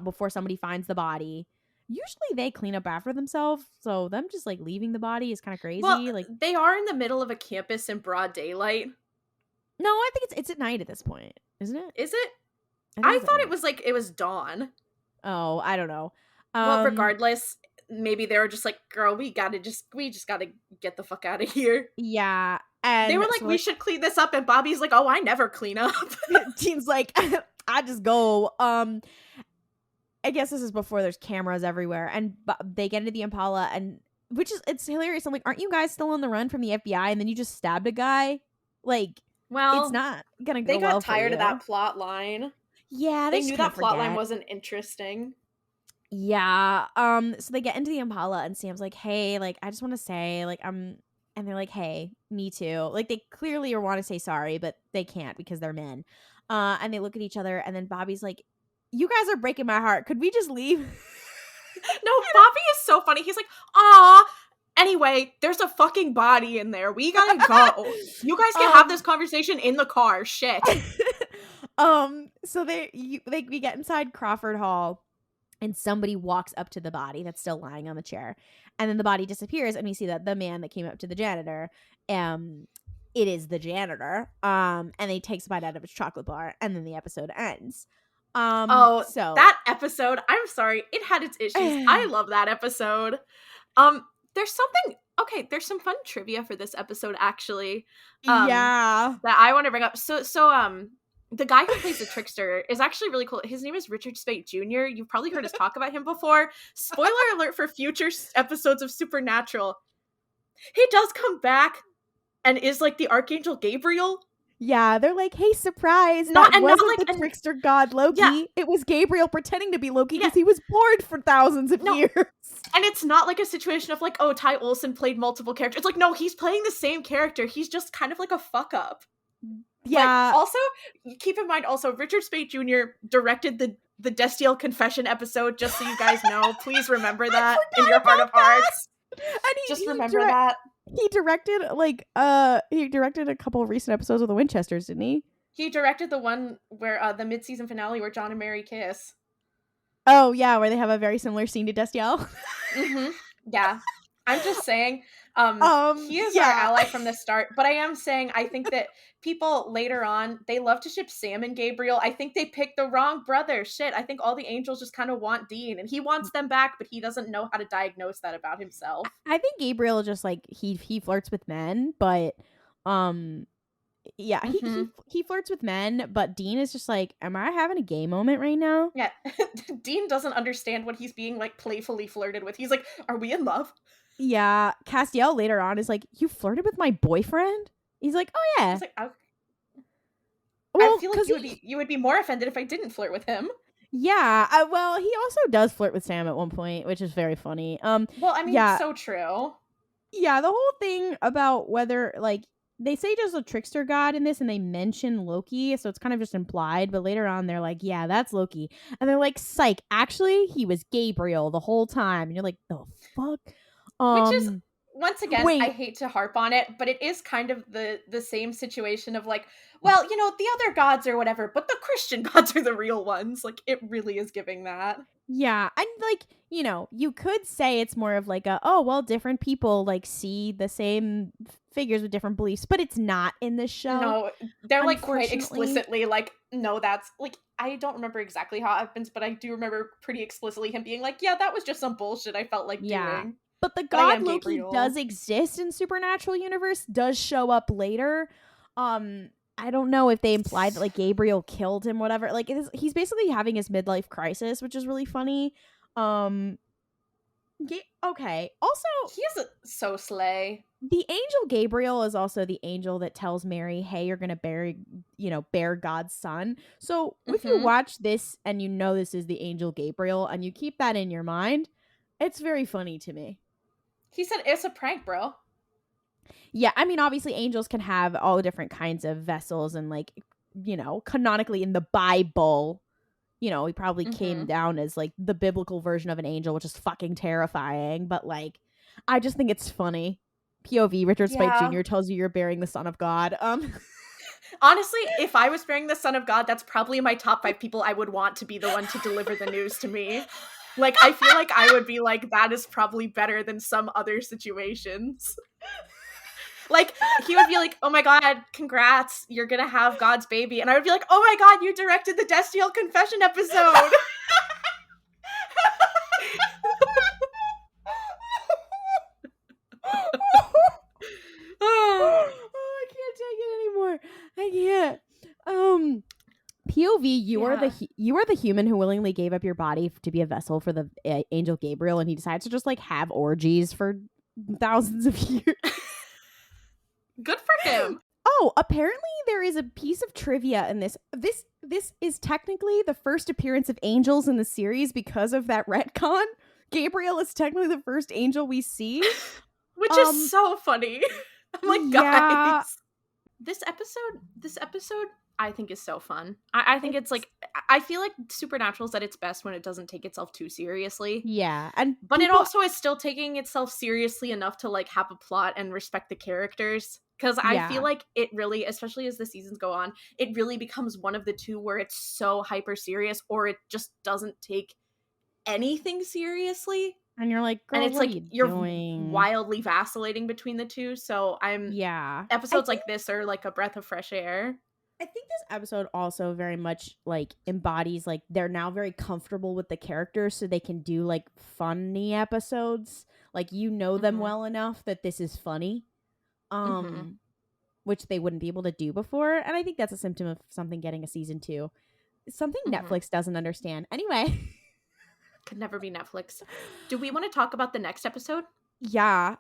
before somebody finds the body. Usually they clean up after themselves, so them just like leaving the body is kind of crazy. Well, like, they are in the middle of a campus in broad daylight. No, I think it's at night at this point, isn't it? Is it? I thought it was like it was dawn. Oh, I don't know. Well, regardless, maybe they were just like, girl, we just gotta get the fuck out of here. Yeah. And they were like, we should clean this up, and Bobby's like, oh, I never clean up. Dean's like, I just go. I guess this is before there's cameras everywhere, and they get into the Impala, and it's hilarious. I'm like, aren't you guys still on the run from the FBI? And then you just stabbed a guy. Like, well, it's not gonna go. They got tired of that plot line. Yeah, they knew that plot line wasn't interesting. Yeah. So they get into the Impala, and Sam's like, hey, like, I just want to say, like, and they're like, hey, me too. Like, they clearly want to say sorry, but they can't because they're men. And they look at each other, and then Bobby's like, you guys are breaking my heart. Could we just leave? No, Bobby is so funny. He's like, aw. Anyway, there's a fucking body in there. We gotta go. You guys can have this conversation in the car. Shit. So we get inside Crawford Hall, and somebody walks up to the body that's still lying on the chair, and then the body disappears, and we see that the man that came up to the janitor, it is the janitor, and he takes a bite out of his chocolate bar, and then the episode ends. So that episode, I'm sorry, it had its issues. I love that episode. There's some fun trivia for this episode, actually. Yeah. That I want to bring up. So the guy who plays the trickster is actually really cool. His name is Richard Speight Jr. You've probably heard us talk about him before. Spoiler alert for future episodes of Supernatural. He does come back and is like the Archangel Gabriel. Yeah, they're like, hey, surprise, Not that wasn't like the trickster god Loki. Yeah. It was Gabriel pretending to be Loki because Yeah. he was bored for thousands of years. And it's not like a situation of like, oh, Ty Olsson played multiple characters. It's like, no, he's playing the same character. He's just kind of like a fuck up. Yeah. But also, keep in mind, also, Richard Speight Jr. directed the Destiel confession episode, just so you guys know. Please remember that in your heart of hearts. And just remember that. He directed a couple of recent episodes of the Winchesters, didn't he? He directed the one where the mid-season finale where John and Mary kiss. Oh yeah, where they have a very similar scene to Destiel. Yeah. I'm just saying, he is our ally from the start, but I am saying I think that people later on, they love to ship Sam and Gabriel. I think they picked the wrong brother. Shit, I think all the angels just kind of want Dean, and he wants them back, but he doesn't know how to diagnose that about himself. I think Gabriel just like he flirts with men, but yeah, he flirts with men, but Dean is just like, am I having a gay moment right now? Yeah. Dean doesn't understand what he's being like playfully flirted with. He's like, are we in love? Yeah, Castiel later on is like, you flirted with my boyfriend? He's like, oh yeah. Like, I feel like you would be more offended if I didn't flirt with him. Yeah, well, he also does flirt with Sam at one point, which is very funny. Well, I mean, yeah. So true. Yeah, the whole thing about whether, like, they say just a trickster god in this, and they mention Loki, so it's kind of just implied, but later on they're like, yeah, that's Loki. And they're like, psych, actually, he was Gabriel the whole time. And you're like, the fuck? Which is, once again, I hate to harp on it, but it is kind of the same situation of like, well, you know, the other gods or whatever, but the Christian gods are the real ones. Like, it really is giving that. Yeah, and like, you know, you could say it's more of like different people like see the same figures with different beliefs, but it's not in this show. No, they're like quite explicitly like, no, that's like, I don't remember exactly how it happens, but I do remember pretty explicitly him being like, yeah, that was just some bullshit I felt like doing. But the god Loki does exist in Supernatural Universe, does show up later. I don't know if they implied that like Gabriel killed him, whatever. Like he's basically having his midlife crisis, which is really funny. Okay. Also, he is so slay. The angel Gabriel is also the angel that tells Mary, "Hey, you're gonna bear God's son." So if you watch this and you know this is the angel Gabriel and you keep that in your mind, it's very funny to me. He said it's a prank, bro. Yeah, I mean, obviously angels can have all different kinds of vessels, and like, you know, canonically in the Bible, you know, he probably came down as like the biblical version of an angel, which is fucking terrifying. But like, I just think it's funny. POV, Richard Speight Jr. tells you you're bearing the Son of God. Honestly, if I was bearing the Son of God, that's probably my top 5 people I would want to be the one to deliver the news to me. Like, I feel like I would be like, that is probably better than some other situations. Like, he would be like, oh my god, congrats, you're gonna have God's baby. And I would be like, oh my god, you directed the Destiel confession episode. I can't take it anymore. I can't. POV, you are the human who willingly gave up your body to be a vessel for the angel Gabriel, and he decides to just like have orgies for thousands of years. Good for him. Oh, apparently there is a piece of trivia in this. This is technically the first appearance of angels in the series because of that retcon. Gabriel is technically the first angel we see. Which is so funny. I'm like, guys. This episode I think is so fun. I think it's like, I feel like Supernatural's at its best when it doesn't take itself too seriously. Yeah. But it also is still taking itself seriously enough to like have a plot and respect the characters. Because I feel like it really, especially as the seasons go on, it really becomes one of the two where it's so hyper serious or it just doesn't take anything seriously. And you're like, girl, and it's what like are you you're doing? Wildly vacillating between the two. So episodes like this are like a breath of fresh air. I think this episode also very much like embodies like they're now very comfortable with the characters, so they can do like funny episodes. Like, you know them well enough that this is funny, which they wouldn't be able to do before. And I think that's a symptom of something getting a season 2. Something Netflix doesn't understand. Anyway. Could never be Netflix. Do we want to talk about the next episode? Yeah.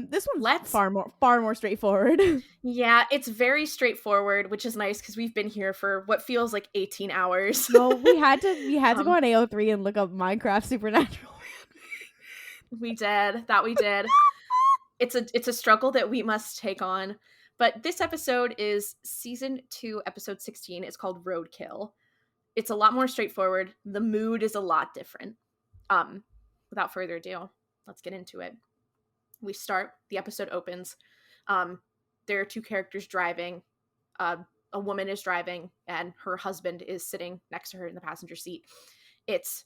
This one's Let's far more straightforward. Yeah, it's very straightforward, which is nice because we've been here for what feels like 18 hours. Well, we had to go um, on AO3 and look up Minecraft Supernatural. we did. That we did. It's a struggle that we must take on. But this episode is season 2, episode 16. It's called Roadkill. It's a lot more straightforward. The mood is a lot different. Without further ado, let's get into it. The episode opens. There are two characters driving. A woman is driving, and her husband is sitting next to her in the passenger seat. It's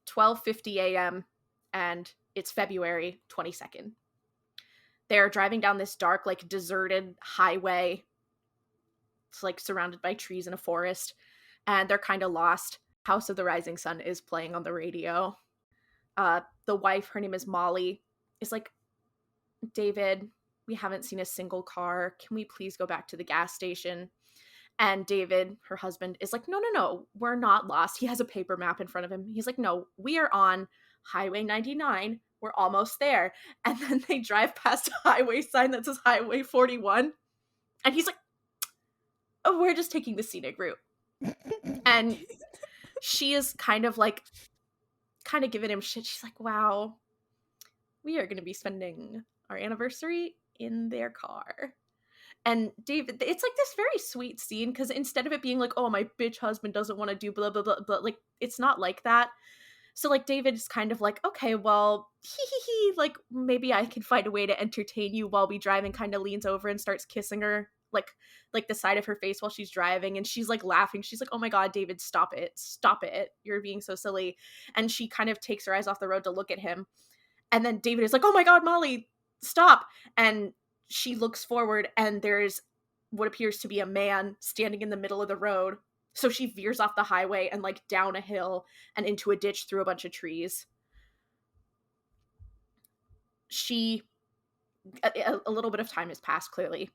12:50 a.m., and it's February 22nd. They're driving down this dark, like, deserted highway. It's, like, surrounded by trees and a forest, and they're kind of lost. House of the Rising Sun is playing on the radio. The wife, her name is Molly, is like, David, we haven't seen a single car. Can we please go back to the gas station? And David, her husband, is like, no, we're not lost. He has a paper map in front of him. He's like, no, we are on Highway 99. We're almost there. And then they drive past a highway sign that says Highway 41. And he's like, oh, we're just taking the scenic route. And she is kind of giving him shit. She's like, wow, we are going to be spending our anniversary in their car. And David, it's like this very sweet scene because instead of it being like, oh, my bitch husband doesn't want to do blah, blah, blah, blah, like, it's not like that. So, like, David is kind of like, okay, well, like, maybe I can find a way to entertain you while we drive, and kind of leans over and starts kissing her, like the side of her face while she's driving. And she's, like, laughing. She's like, oh my God, David, stop it. You're being so silly. And she kind of takes her eyes off the road to look at him. And then David is like, oh my God, Molly, stop. And she looks forward, and there's what appears to be a man standing in the middle of the road. So she veers off the highway and, like, down a hill and into a ditch through a bunch of trees. A little bit of time has passed, clearly.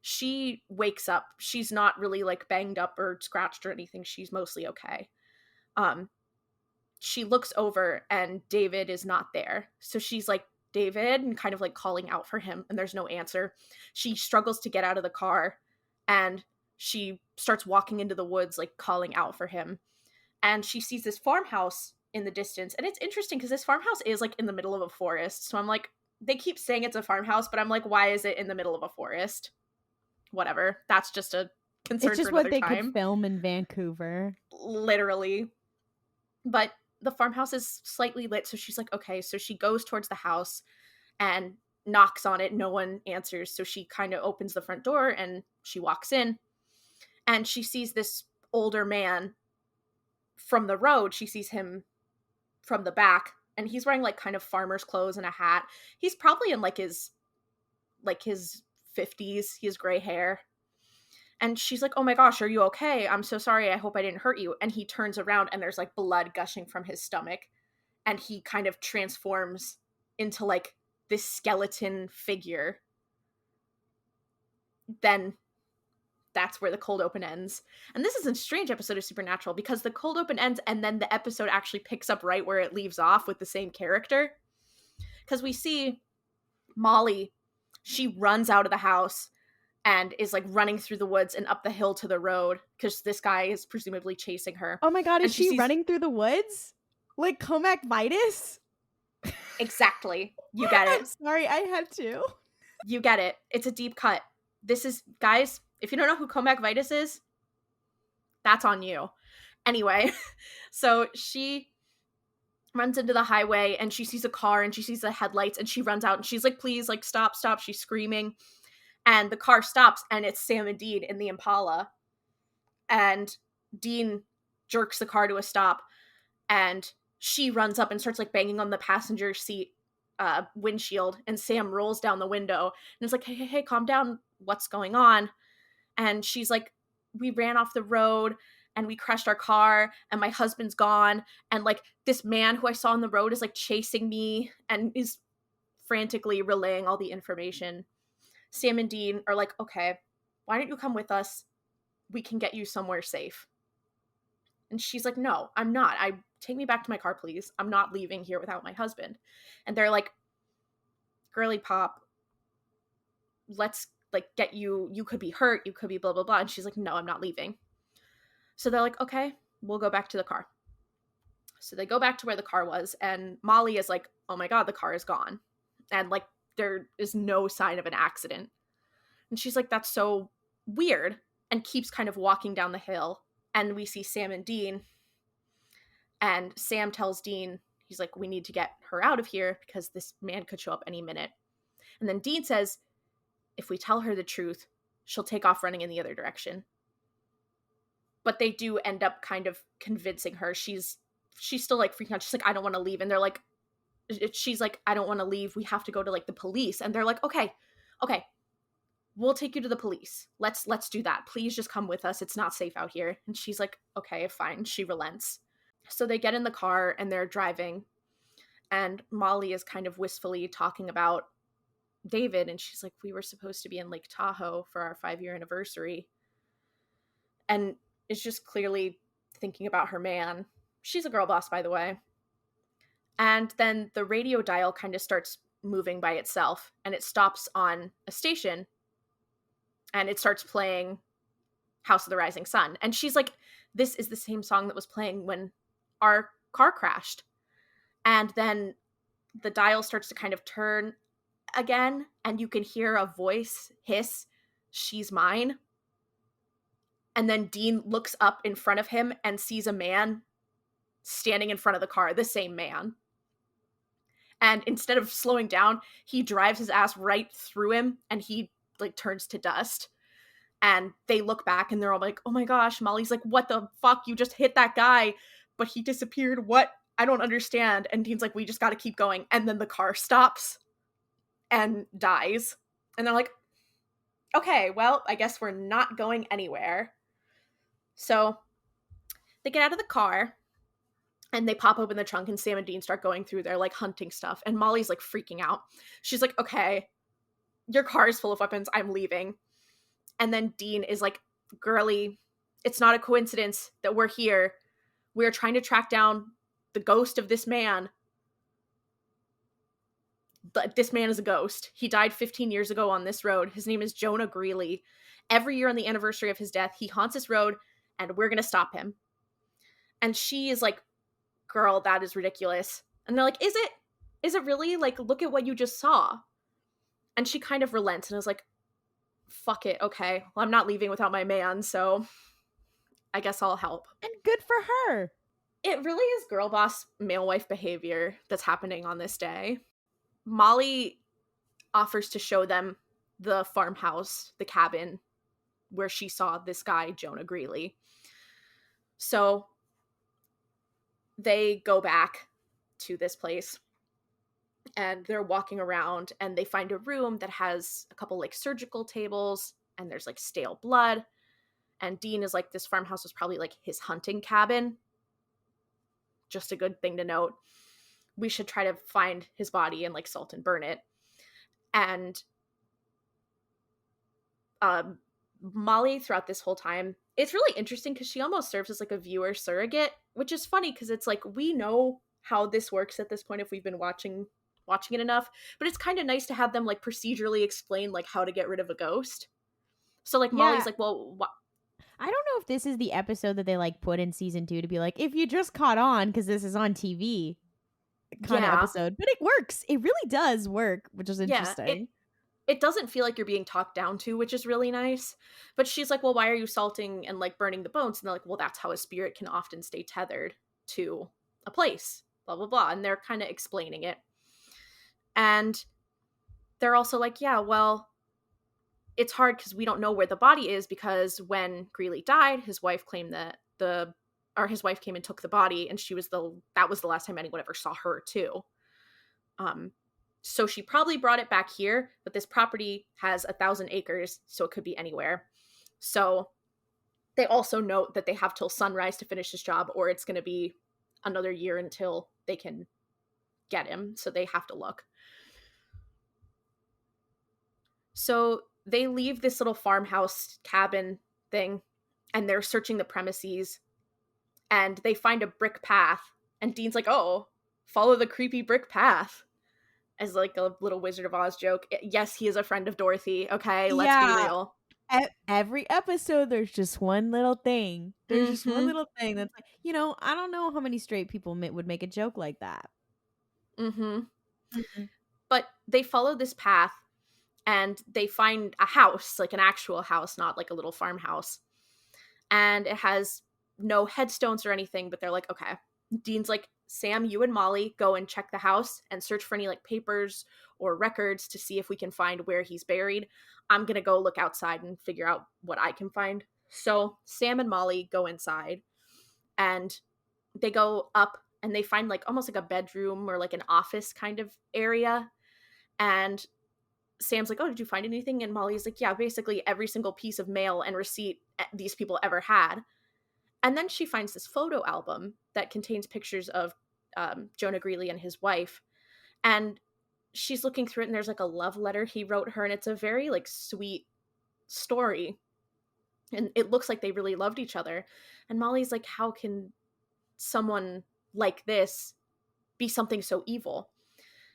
She wakes up. She's not really, like, banged up or scratched or anything. She's mostly okay. She looks over, and David is not there. So she's like, David, and kind of, like, calling out for him, and there's no answer. She struggles to get out of the car, and she starts walking into the woods, like, calling out for him. And she sees this farmhouse in the distance, and it's interesting because this farmhouse is, like, in the middle of a forest. So I'm like, they keep saying it's a farmhouse, but I'm like, why is it in the middle of a forest? Whatever. That's just a concern It's just for another what they time. could film in Vancouver. Literally. But the farmhouse is slightly lit, so she's like, okay. So she goes towards the house and knocks on it. No one answers, so she kind of opens the front door and she walks in, and she sees this older man from the road. She sees him from the back, and he's wearing, like, kind of farmer's clothes and a hat. He's probably in his 50s. He has gray hair. And she's like, oh my gosh, are you okay? I'm so sorry. I hope I didn't hurt you. And he turns around, and there's, like, blood gushing from his stomach. And he kind of transforms into, like, this skeleton figure. Then that's where the cold open ends. And this is a strange episode of Supernatural because the cold open ends and then the episode actually picks up right where it leaves off with the same character. Because we see Molly, she runs out of the house and is, like, running through the woods and up the hill to the road because this guy is presumably chasing her. Oh my God, is And she running through the woods? Like Cohmac Vitus? Exactly. You get it. I'm sorry, I had to. You get it. It's a deep cut. This is, guys, if you don't know who Cohmac Vitus is, that's on you. Anyway, so she runs into the highway and she sees a car and she sees the headlights and she runs out and she's like, please, like, stop. She's screaming. And the car stops, and it's Sam and Dean in the Impala. And Dean jerks the car to a stop, and she runs up and starts, like, banging on the passenger seat windshield, and Sam rolls down the window and is like, hey, calm down. What's going on? And she's like, we ran off the road and we crashed our car and my husband's gone. And, like, this man who I saw on the road is, like, chasing me and is frantically relaying all the information. Sam and Dean are like, okay, why don't you come with us? We can get you somewhere safe. And she's like, no, I'm not. Take me back to my car, please. I'm not leaving here without my husband. And they're like, girly pop, let's like get you could be hurt, you could be blah blah blah. And she's like, no, I'm not leaving. So they're like, okay, we'll go back to the car. So they go back to where the car was, and Molly is like, oh my god, the car is gone, and like there is no sign of an accident. And she's like, that's so weird, and keeps kind of walking down the hill. And we see Sam and Dean, and Sam tells Dean, he's like, we need to get her out of here because this man could show up any minute. And then Dean says, if we tell her the truth, she'll take off running in the other direction. But they do end up kind of convincing her. She's still like freaking out. She's like, I don't want to leave. And they're like, she's like, I don't want to leave. We have to go to like the police. And they're like, okay, we'll take you to the police. Let's do that. Please just come with us. It's not safe out here. And she's like, okay, fine. She relents. So they get in the car and they're driving. And Molly is kind of wistfully talking about David. And she's like, we were supposed to be in Lake Tahoe for our 5-year anniversary. And is just clearly thinking about her man. She's a girl boss, by the way. And then the radio dial kind of starts moving by itself, and it stops on a station, and it starts playing House of the Rising Sun. And she's like, this is the same song that was playing when our car crashed. And then the dial starts to kind of turn again, and you can hear a voice hiss, she's mine. And then Dean looks up in front of him and sees a man standing in front of the car, the same man. And instead of slowing down, he drives his ass right through him, and he like turns to dust. And they look back and they're all like, oh my gosh. Molly's like, what the fuck? You just hit that guy, but he disappeared. What? I don't understand. And Dean's like, we just got to keep going. And then the car stops and dies. And they're like, okay, well, I guess we're not going anywhere. So they get out of the car and they pop open the trunk, and Sam and Dean start going through their like hunting stuff. And Molly's like freaking out. She's like, okay, your car is full of weapons. I'm leaving. And then Dean is like, girly, it's not a coincidence that we're here. We're trying to track down the ghost of this man. But this man is a ghost. He died 15 years ago on this road. His name is Jonah Greeley. Every year on the anniversary of his death, he haunts this road, and we're going to stop him. And she is like, girl, that is ridiculous. And they're like, is it? Is it really? Like, look at what you just saw. And she kind of relents and is like, fuck it, okay. Well, I'm not leaving without my man, so I guess I'll help. And good for her. It really is girl boss, male wife behavior that's happening on this day. Molly offers to show them the farmhouse, the cabin, where she saw this guy, Jonah Greeley. So they go back to this place, and they're walking around, and they find a room that has a couple like surgical tables, and there's like stale blood. And Dean is like, this farmhouse was probably like his hunting cabin. Just a good thing to note. We should try to find his body and like salt and burn it. And Molly, throughout this whole time, it's really interesting because she almost serves as like a viewer surrogate, which is funny because it's like, we know how this works at this point if we've been watching it enough, but it's kind of nice to have them like procedurally explain like how to get rid of a ghost. So like Molly's like, well, I don't know if this is the episode that they like put in season 2 to be like, if you just caught on because this is on TV kind of episode, but it works. It really does work, which is interesting. It doesn't feel like you're being talked down to, which is really nice. But she's like, well, why are you salting and like burning the bones? And they're like, well, that's how a spirit can often stay tethered to a place, blah, blah, blah. And they're kind of explaining it. And they're also like, yeah, well, it's hard because we don't know where the body is, because when Greeley died, his wife claimed that his wife came and took the body, and that was the last time anyone ever saw her too. So she probably brought it back here, but this property has 1,000 acres, so it could be anywhere. So they also note that they have till sunrise to finish this job, or it's going to be another year until they can get him. So they have to look. So they leave this little farmhouse cabin thing, and they're searching the premises, and they find a brick path. And Dean's like, oh, follow the creepy brick path. as like a little Wizard of Oz joke. Yes, he is a friend of Dorothy. Okay, let's be Yeah. real. Every episode, there's just one little thing. There's just one Mm-hmm. little thing that's like, I don't know how many straight people would make a joke like that. Mm-hmm. Mhm. But they follow this path and they find a house, like an actual house, not like a little farmhouse. And it has no headstones or anything, but they're like, okay. Dean's like, Sam, you and Molly go and check the house and search for any like papers or records to see if we can find where he's buried. I'm gonna go look outside and figure out what I can find. So Sam and Molly go inside and they go up and they find like almost like a bedroom or like an office kind of area. And Sam's like, oh, did you find anything? And Molly's like, yeah, basically every single piece of mail and receipt these people ever had. And then she finds this photo album that contains pictures of Jonah Greeley and his wife. And she's looking through it, and there's like a love letter he wrote her, and it's a very like sweet story. And it looks like they really loved each other. And Molly's like, how can someone like this be something so evil?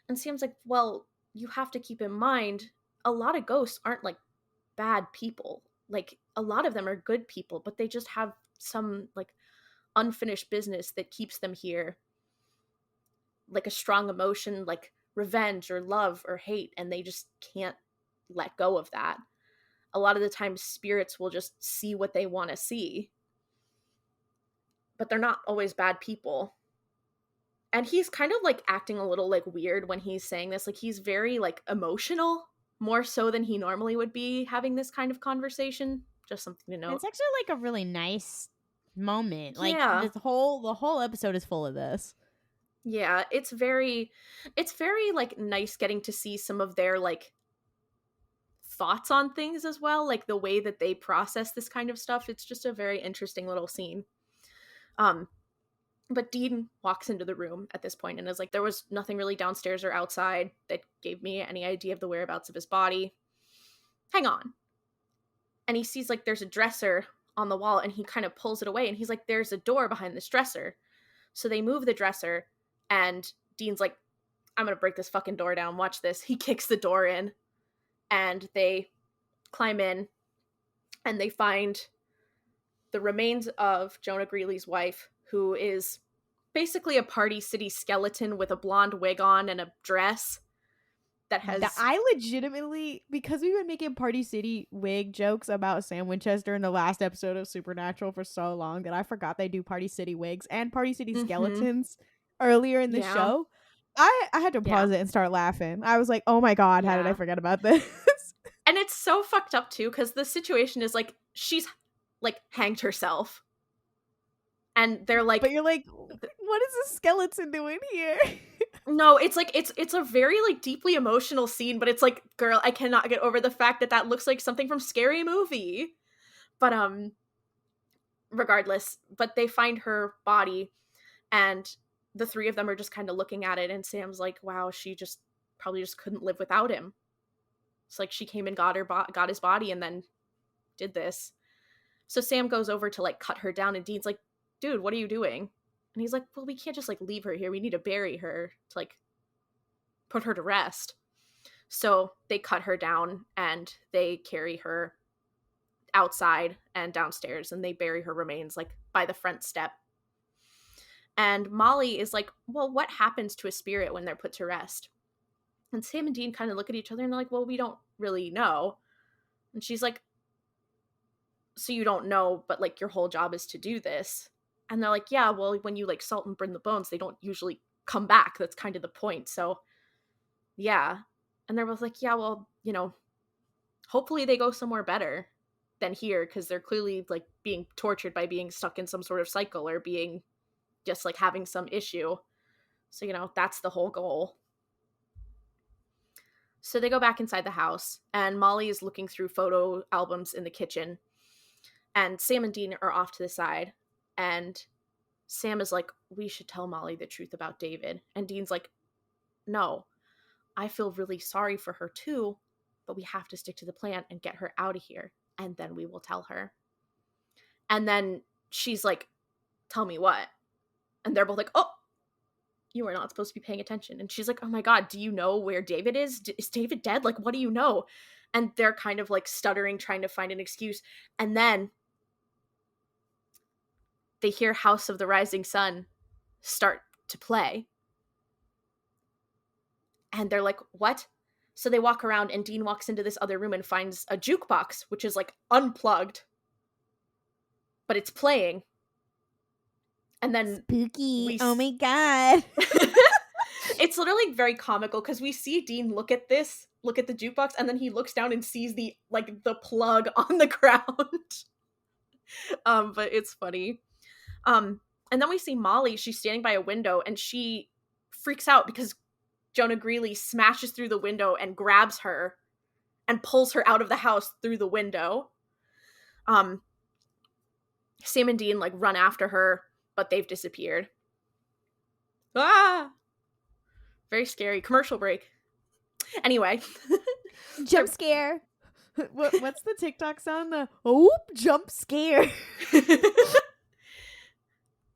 And Sam's like, well, you have to keep in mind, a lot of ghosts aren't like bad people. Like, a lot of them are good people, but they just have some like unfinished business that keeps them here, like a strong emotion like revenge or love or hate, and they just can't let go of that. A lot of the time spirits will just see what they want to see, but they're not always bad people. And he's kind of like acting a little like weird when he's saying this, like he's very like emotional, more so than he normally would be having this kind of conversation. Just something to note. It's actually like a really nice moment. Like Yeah. the whole episode is full of this. Yeah, it's very like nice getting to see some of their like thoughts on things as well, like the way that they process this kind of stuff. It's just a very interesting little scene. Um but Dean walks into the room at this point and is like, there was nothing really downstairs or outside that gave me any idea of the whereabouts of his body. Hang on. And he sees like there's a dresser on the wall, and he kind of pulls it away, and he's like, there's a door behind this dresser. So they move the dresser, and Dean's like, I'm gonna break this fucking door down. Watch this. He kicks the door in, and they climb in, and they find the remains of Jonah Greeley's wife, who is basically a Party City skeleton with a blonde wig on and a dress that has... I legitimately, because we've been making Party City wig jokes about Sam Winchester in the last episode of Supernatural for so long that I forgot they do Party City wigs and Party City skeletons earlier in the show. I had to pause it and start laughing. I was like, oh my god, how did I forget about this? And it's so fucked up too, because the situation is like, she's like hanged herself. And they're like... But you're like, what is this skeleton doing here? No, it's like, it's a very like deeply emotional scene, but it's like, girl, I cannot get over the fact that that looks like something from Scary Movie. But regardless, but they find her body, and the three of them are just kind of looking at it, and Sam's like, wow, she just probably just couldn't live without him. It's like she came and got his body and then did this. So Sam goes over to like cut her down, and Dean's like, dude, what are you doing? And he's like, well, we can't just like leave her here. We need to bury her to like put her to rest. So they cut her down and they carry her outside and downstairs, and they bury her remains like by the front step. And Molly is like, well, what happens to a spirit when they're put to rest? And Sam and Dean kind of look at each other and they're like, well, we don't really know. And she's like, so you don't know, but like your whole job is to do this. And they're like, yeah, well, when you like salt and burn the bones, they don't usually come back. That's kind of the point. So yeah. And they're both like, yeah, well, hopefully they go somewhere better than here, because they're clearly like being tortured by being stuck in some sort of cycle or being just like having some issue. So, that's the whole goal. So they go back inside the house, and Molly is looking through photo albums in the kitchen, and Sam and Dean are off to the side, and Sam is like, we should tell Molly the truth about David. And Dean's like, no, I feel really sorry for her too, but we have to stick to the plan and get her out of here, and then we will tell her. And then she's like, tell me what? And they're both like, oh, you are not supposed to be paying attention. And she's like, oh my God, do you know where David is? Is David dead? Like, what do you know? And they're kind of like stuttering, trying to find an excuse. And then they hear House of the Rising Sun start to play. And they're like, what? So they walk around, and Dean walks into this other room and finds a jukebox, which is like unplugged, but it's playing. And then spooky. Oh my God. It's literally very comical because we see Dean look at the jukebox, and then he looks down and sees the plug on the ground. But it's funny. And then we see Molly. She's standing by a window, and she freaks out because Jonah Greeley smashes through the window and grabs her and pulls her out of the house through the window. Sam and Dean like run after her, but they've disappeared. Ah! Very scary. Commercial break. Anyway. Jump scare. What's the TikTok sound? The jump scare.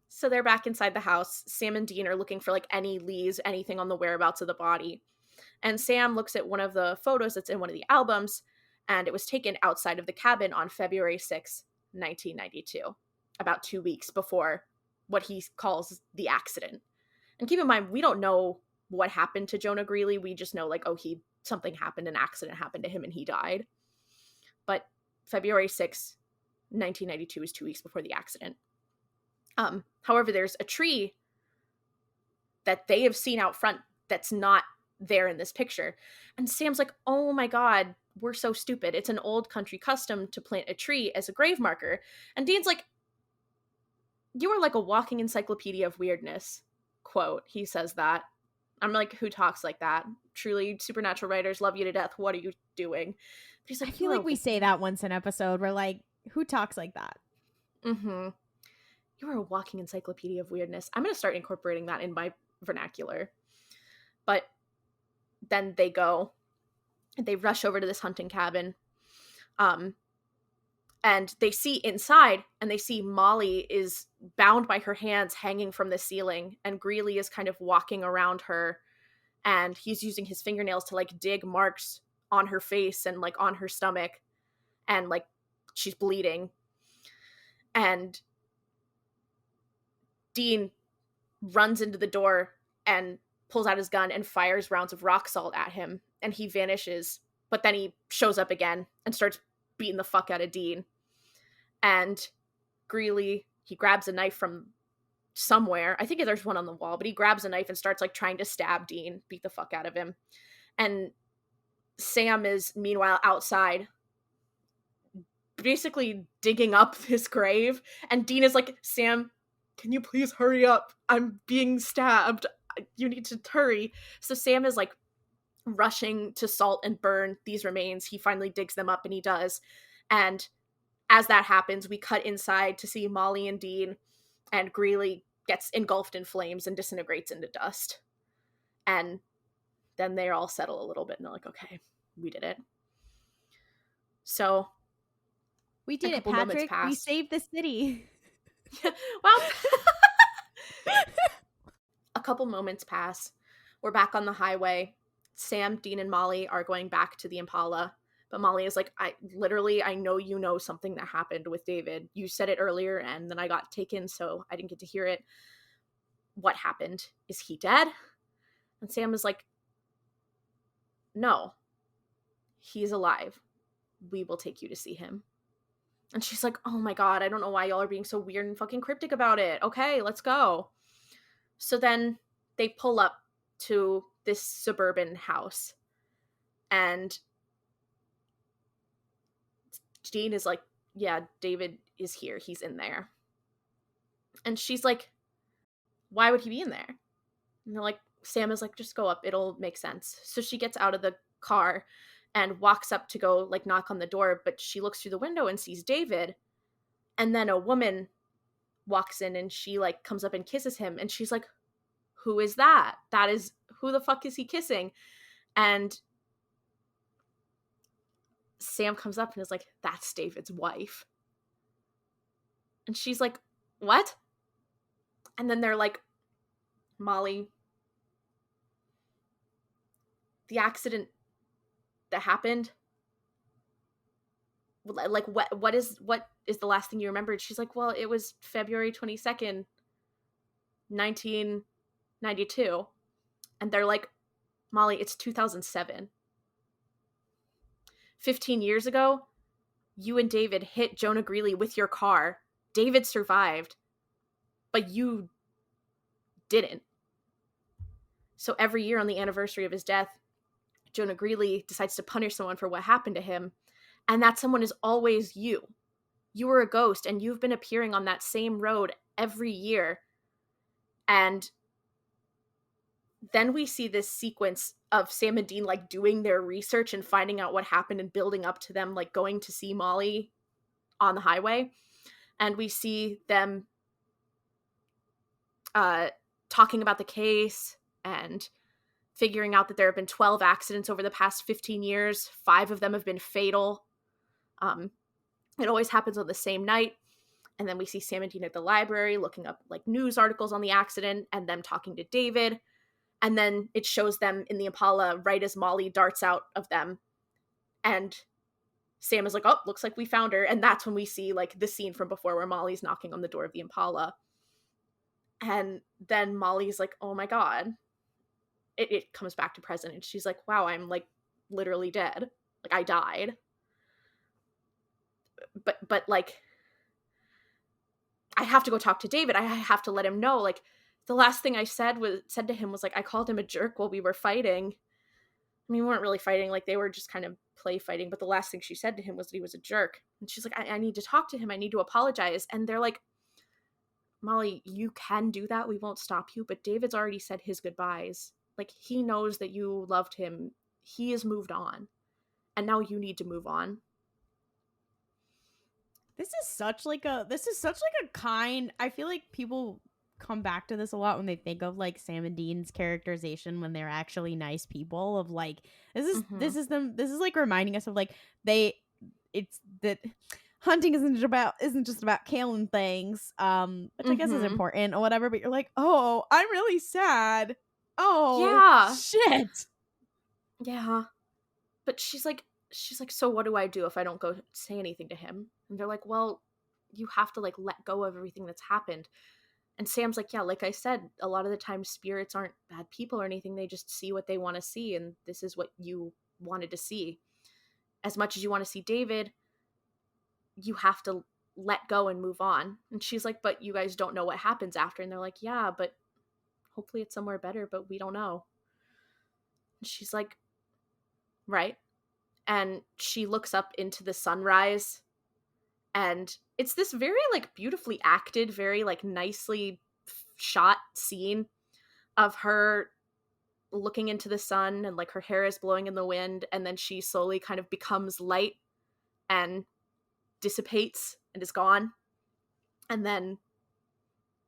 So they're back inside the house. Sam and Dean are looking for like any leads, anything on the whereabouts of the body. And Sam looks at one of the photos that's in one of the albums, and it was taken outside of the cabin on February 6, 1992, about 2 weeks before what he calls the accident. And keep in mind, we don't know what happened to Jonah Greeley. We just know like, something happened, an accident happened to him and he died. But February 6, 1992 is 2 weeks before the accident. However, there's a tree that they have seen out front that's not there in this picture. And Sam's like, oh my God, we're so stupid. It's an old country custom to plant a tree as a grave marker. And Dean's like, you are like a walking encyclopedia of weirdness. Quote, he says that. I'm like, who talks like that? Truly, supernatural writers love you to death. What are you doing? But he's like, I feel like we say that once an episode. We're like, who talks like that? Mm-hmm. You are a walking encyclopedia of weirdness. I'm going to start incorporating that in my vernacular. But then they rush over to this hunting cabin. And they see inside, and they see Molly is bound by her hands hanging from the ceiling, and Greeley is kind of walking around her, and he's using his fingernails to like dig marks on her face and like on her stomach, and like she's bleeding. And Dean runs into the door and pulls out his gun and fires rounds of rock salt at him, and he vanishes. But then he shows up again and starts beating the fuck out of Dean. And Greeley, he grabs a knife from somewhere. I think there's one on the wall, but he grabs a knife and starts like trying to stab Dean, beat the fuck out of him. And Sam is meanwhile outside basically digging up this grave. And Dean is like, Sam, can you please hurry up? I'm being stabbed. You need to hurry. So Sam is like rushing to salt and burn these remains. He finally digs them up, and he does. And as that happens, we cut inside to see Molly and Dean, and Greeley gets engulfed in flames and disintegrates into dust. And then they all settle a little bit, and they're like, okay, we did it. So we did it, Patrick. We saved the city. Well, a couple moments pass. We're back on the highway. Sam, Dean, and Molly are going back to the Impala. But Molly is like, I know you know something that happened with David. You said it earlier, and then I got taken, so I didn't get to hear it. What happened? Is he dead? And Sam is like, no. He's alive. We will take you to see him. And she's like, oh my God, I don't know why y'all are being so weird and fucking cryptic about it. Okay, let's go. So then they pull up to this suburban house. And Dean is like, yeah, David is here. He's in there. And she's like, why would he be in there? And they're like, Sam is like, just go up. It'll make sense. So she gets out of the car and walks up to go like knock on the door, but she looks through the window and sees David. And then a woman walks in and she like comes up and kisses him. And she's like, who is that? Who the fuck is he kissing? And Sam comes up and is like, that's David's wife. And she's like, what? And then they're like, Molly, the accident that happened, like what is the last thing you remembered? She's like, well, it was February 22nd, 1992. And they're like, Molly, it's 2007. 15 years ago, you and David hit Jonah Greeley with your car. David survived, but you didn't. So every year on the anniversary of his death, Jonah Greeley decides to punish someone for what happened to him. And that someone is always you. You were a ghost, and you've been appearing on that same road every year. And then we see this sequence of Sam and Dean, like, doing their research and finding out what happened and building up to them, like, going to see Molly on the highway. And we see them talking about the case and figuring out that there have been 12 accidents over the past 15 years. 5 of them have been fatal. It always happens on the same night. And then we see Sam and Dean at the library looking up, like, news articles on the accident and them talking to David. And then it shows them in the Impala right as Molly darts out of them. And Sam is like, oh, looks like we found her. And that's when we see, like, the scene from before where Molly's knocking on the door of the Impala. And then Molly's like, oh my God. It comes back to present. And she's like, wow, I'm, like, literally dead. Like, I died. But like, I have to go talk to David. I have to let him know. Like, the last thing I said to him was, like, I called him a jerk while we were fighting. I mean, we weren't really fighting. Like, they were just kind of play fighting. But the last thing she said to him was that he was a jerk. And she's like, I need to talk to him. I need to apologize. And they're like, Molly, you can do that. We won't stop you. But David's already said his goodbyes. Like, he knows that you loved him. He has moved on. And now you need to move on. This is such like a kind, I feel like people come back to this a lot when they think of, like, Sam and Dean's characterization when they're actually nice people, of, like, this is like reminding us of, like, it's that hunting isn't just about killing things, which I guess is important or whatever, but you're like, oh, I'm really sad. Oh, yeah. Shit. Yeah. But she's like, so what do I do if I don't go say anything to him? And they're like, well, you have to, like, let go of everything that's happened. And Sam's like, yeah, like I said, a lot of the time spirits aren't bad people or anything. They just see what they want to see. And this is what you wanted to see. As much as you want to see David, you have to let go and move on. And she's like, but you guys don't know what happens after. And they're like, yeah, but hopefully it's somewhere better, but we don't know. And she's like, right. And she looks up into the sunrise, and it's this very, like, beautifully acted, very, like, nicely shot scene of her looking into the sun, and, like, her hair is blowing in the wind, and then she slowly kind of becomes light and dissipates and is gone. And then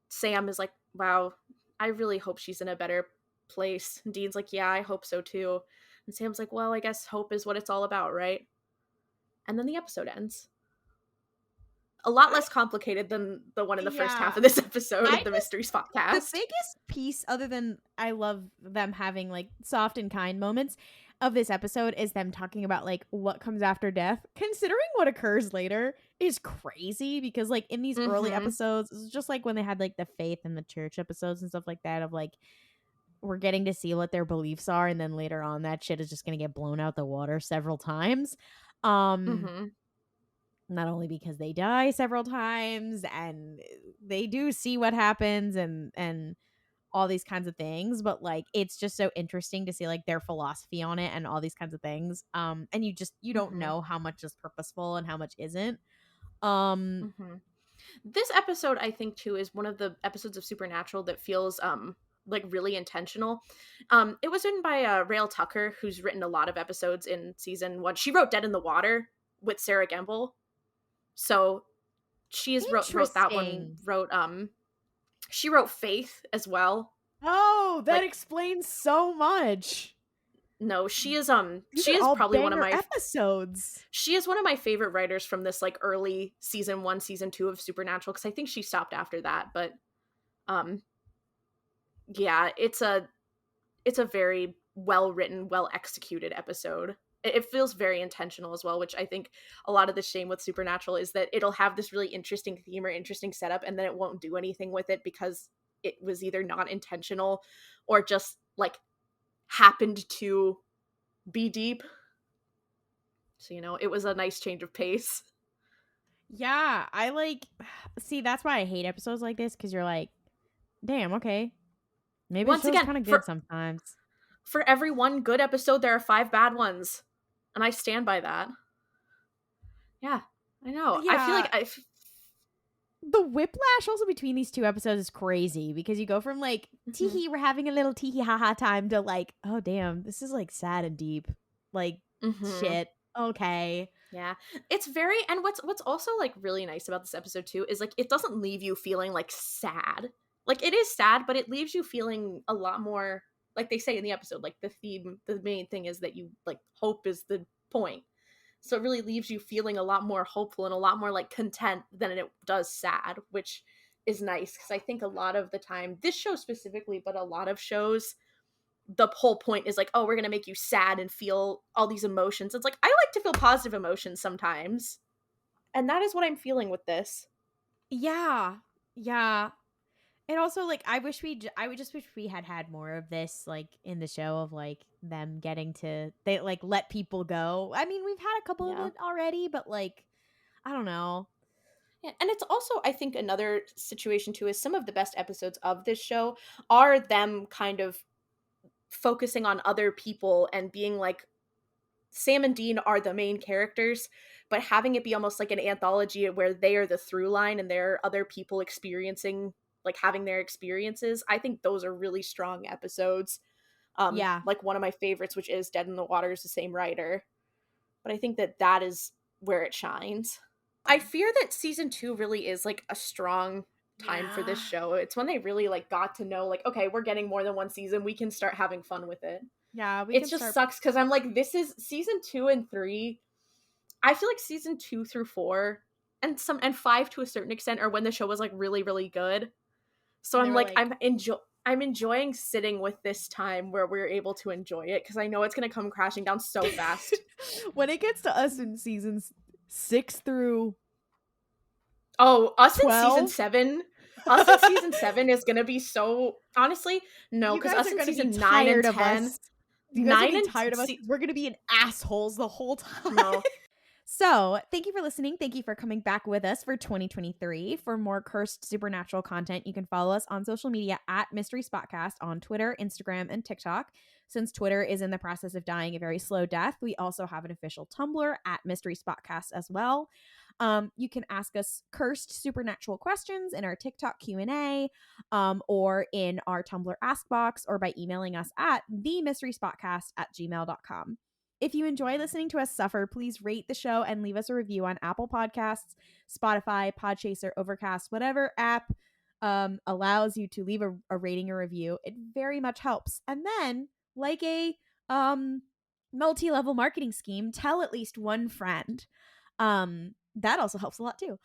Sam is like, wow, I really hope she's in a better place. And Dean's like, yeah, I hope so too. And Sam's like, well, I guess hope is what it's all about, right? And then the episode ends. A lot less complicated than the one in the first half of this episode of the Mystery Spotcast. The biggest piece, other than I love them having, like, soft and kind moments of this episode, is them talking about, like, what comes after death. Considering what occurs later is crazy, because, like, in these early episodes, it's just like when they had, like, the faith and the church episodes and stuff like that, of, like, we're getting to see what their beliefs are, and then later on that shit is just gonna get blown out the water several times. Not only because they die several times and they do see what happens and all these kinds of things, but, like, it's just so interesting to see, like, their philosophy on it and all these kinds of things. And you don't know how much is purposeful and how much isn't. This episode, I think, too, is one of the episodes of Supernatural that feels like, really intentional. It was written by Rael Tucker, who's written a lot of episodes in season 1. She wrote Dead in the Water with Sarah Gamble. So she has wrote that one. She wrote Faith as well. Oh, that explains so much. No, she is probably one of my episodes. She is one of my favorite writers from this, like, early season 1, season 2 of Supernatural, because I think she stopped after that. But yeah, it's it's a very well written, well executed episode. It feels very intentional as well, which I think a lot of the shame with Supernatural is that it'll have this really interesting theme or interesting setup, and then it won't do anything with it because it was either not intentional or just like happened to be deep. So, you know, it was a nice change of pace. Yeah, I like, see, that's why I hate episodes like this, because you're like, damn, okay. Maybe Once the show's again, kind of good sometimes. For every one good episode, there are 5 bad ones. And I stand by that. Yeah, I know. Yeah. I feel like the whiplash also between these 2 episodes is crazy, because you go from like, teehee, we're having a little teehee haha time, to like, oh damn, this is like sad and deep. Like, shit. Okay. Yeah. It's very, and what's also like really nice about this episode too is like it doesn't leave you feeling like sad. Like it is sad, but it leaves you feeling a lot more, like they say in the episode, like the theme, the main thing is that you like hope is the point. So it really leaves you feeling a lot more hopeful and a lot more like content than it does sad, which is nice because I think a lot of the time, this show specifically, but a lot of shows, the whole point is like, oh, we're gonna make you sad and feel all these emotions. It's like, I like to feel positive emotions sometimes, and that is what I'm feeling with this. Yeah. And also, like, I would just wish we had more of this, like, in the show, of like them getting to, they like let people go. I mean, we've had a couple of it already, but like, I don't know. Yeah, and it's also, I think, another situation too is some of the best episodes of this show are them kind of focusing on other people and being like, Sam and Dean are the main characters, but having it be almost like an anthology where they are the through line and there are other people experiencing, like having their experiences. I think those are really strong episodes. Yeah. Like one of my favorites, which is Dead in the Water, is the same writer. But I think that is where it shines. I fear that season 2 really is like a strong time for this show. It's when they really like got to know, like, okay, we're getting more than one season. We can start having fun with it. Yeah, It just sucks because I'm like, this is season 2 and 3. I feel like season 2 through 4 and 5 to a certain extent are when the show was like really, really good. So I'm like I'm enjoying sitting with this time where we're able to enjoy it because I know it's gonna come crashing down so fast. When it gets to us in seasons 6 through us 12? In season 7. Us in season 7 is gonna be so, honestly, no, because us in season 9 and 10. You guys are tired of us. We're gonna be in assholes the whole time. No. So, thank you for listening. Thank you for coming back with us for 2023. For more cursed supernatural content, you can follow us on social media at Mystery Spotcast on Twitter, Instagram, and TikTok. Since Twitter is in the process of dying a very slow death, we also have an official Tumblr at Mystery Spotcast as well. You can ask us cursed supernatural questions in our TikTok Q&A, or in our Tumblr Ask Box, or by emailing us at themysteryspotcast@gmail.com. If you enjoy listening to us suffer, please rate the show and leave us a review on Apple Podcasts, Spotify, Podchaser, Overcast, whatever app allows you to leave a rating or review. It very much helps. And then, like a multi-level marketing scheme, tell at least one friend. That also helps a lot too.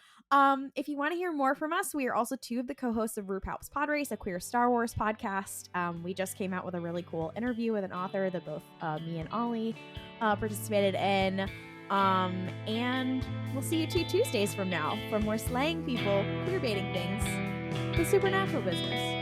If you want to hear more from us, we are also 2 of the co-hosts of RuPaul's Pod Race, a queer Star Wars podcast. We just came out with a really cool interview with an author that both me and Ollie participated in. And we'll see you 2 Tuesdays from now for more slaying people, queer baiting things, the supernatural business.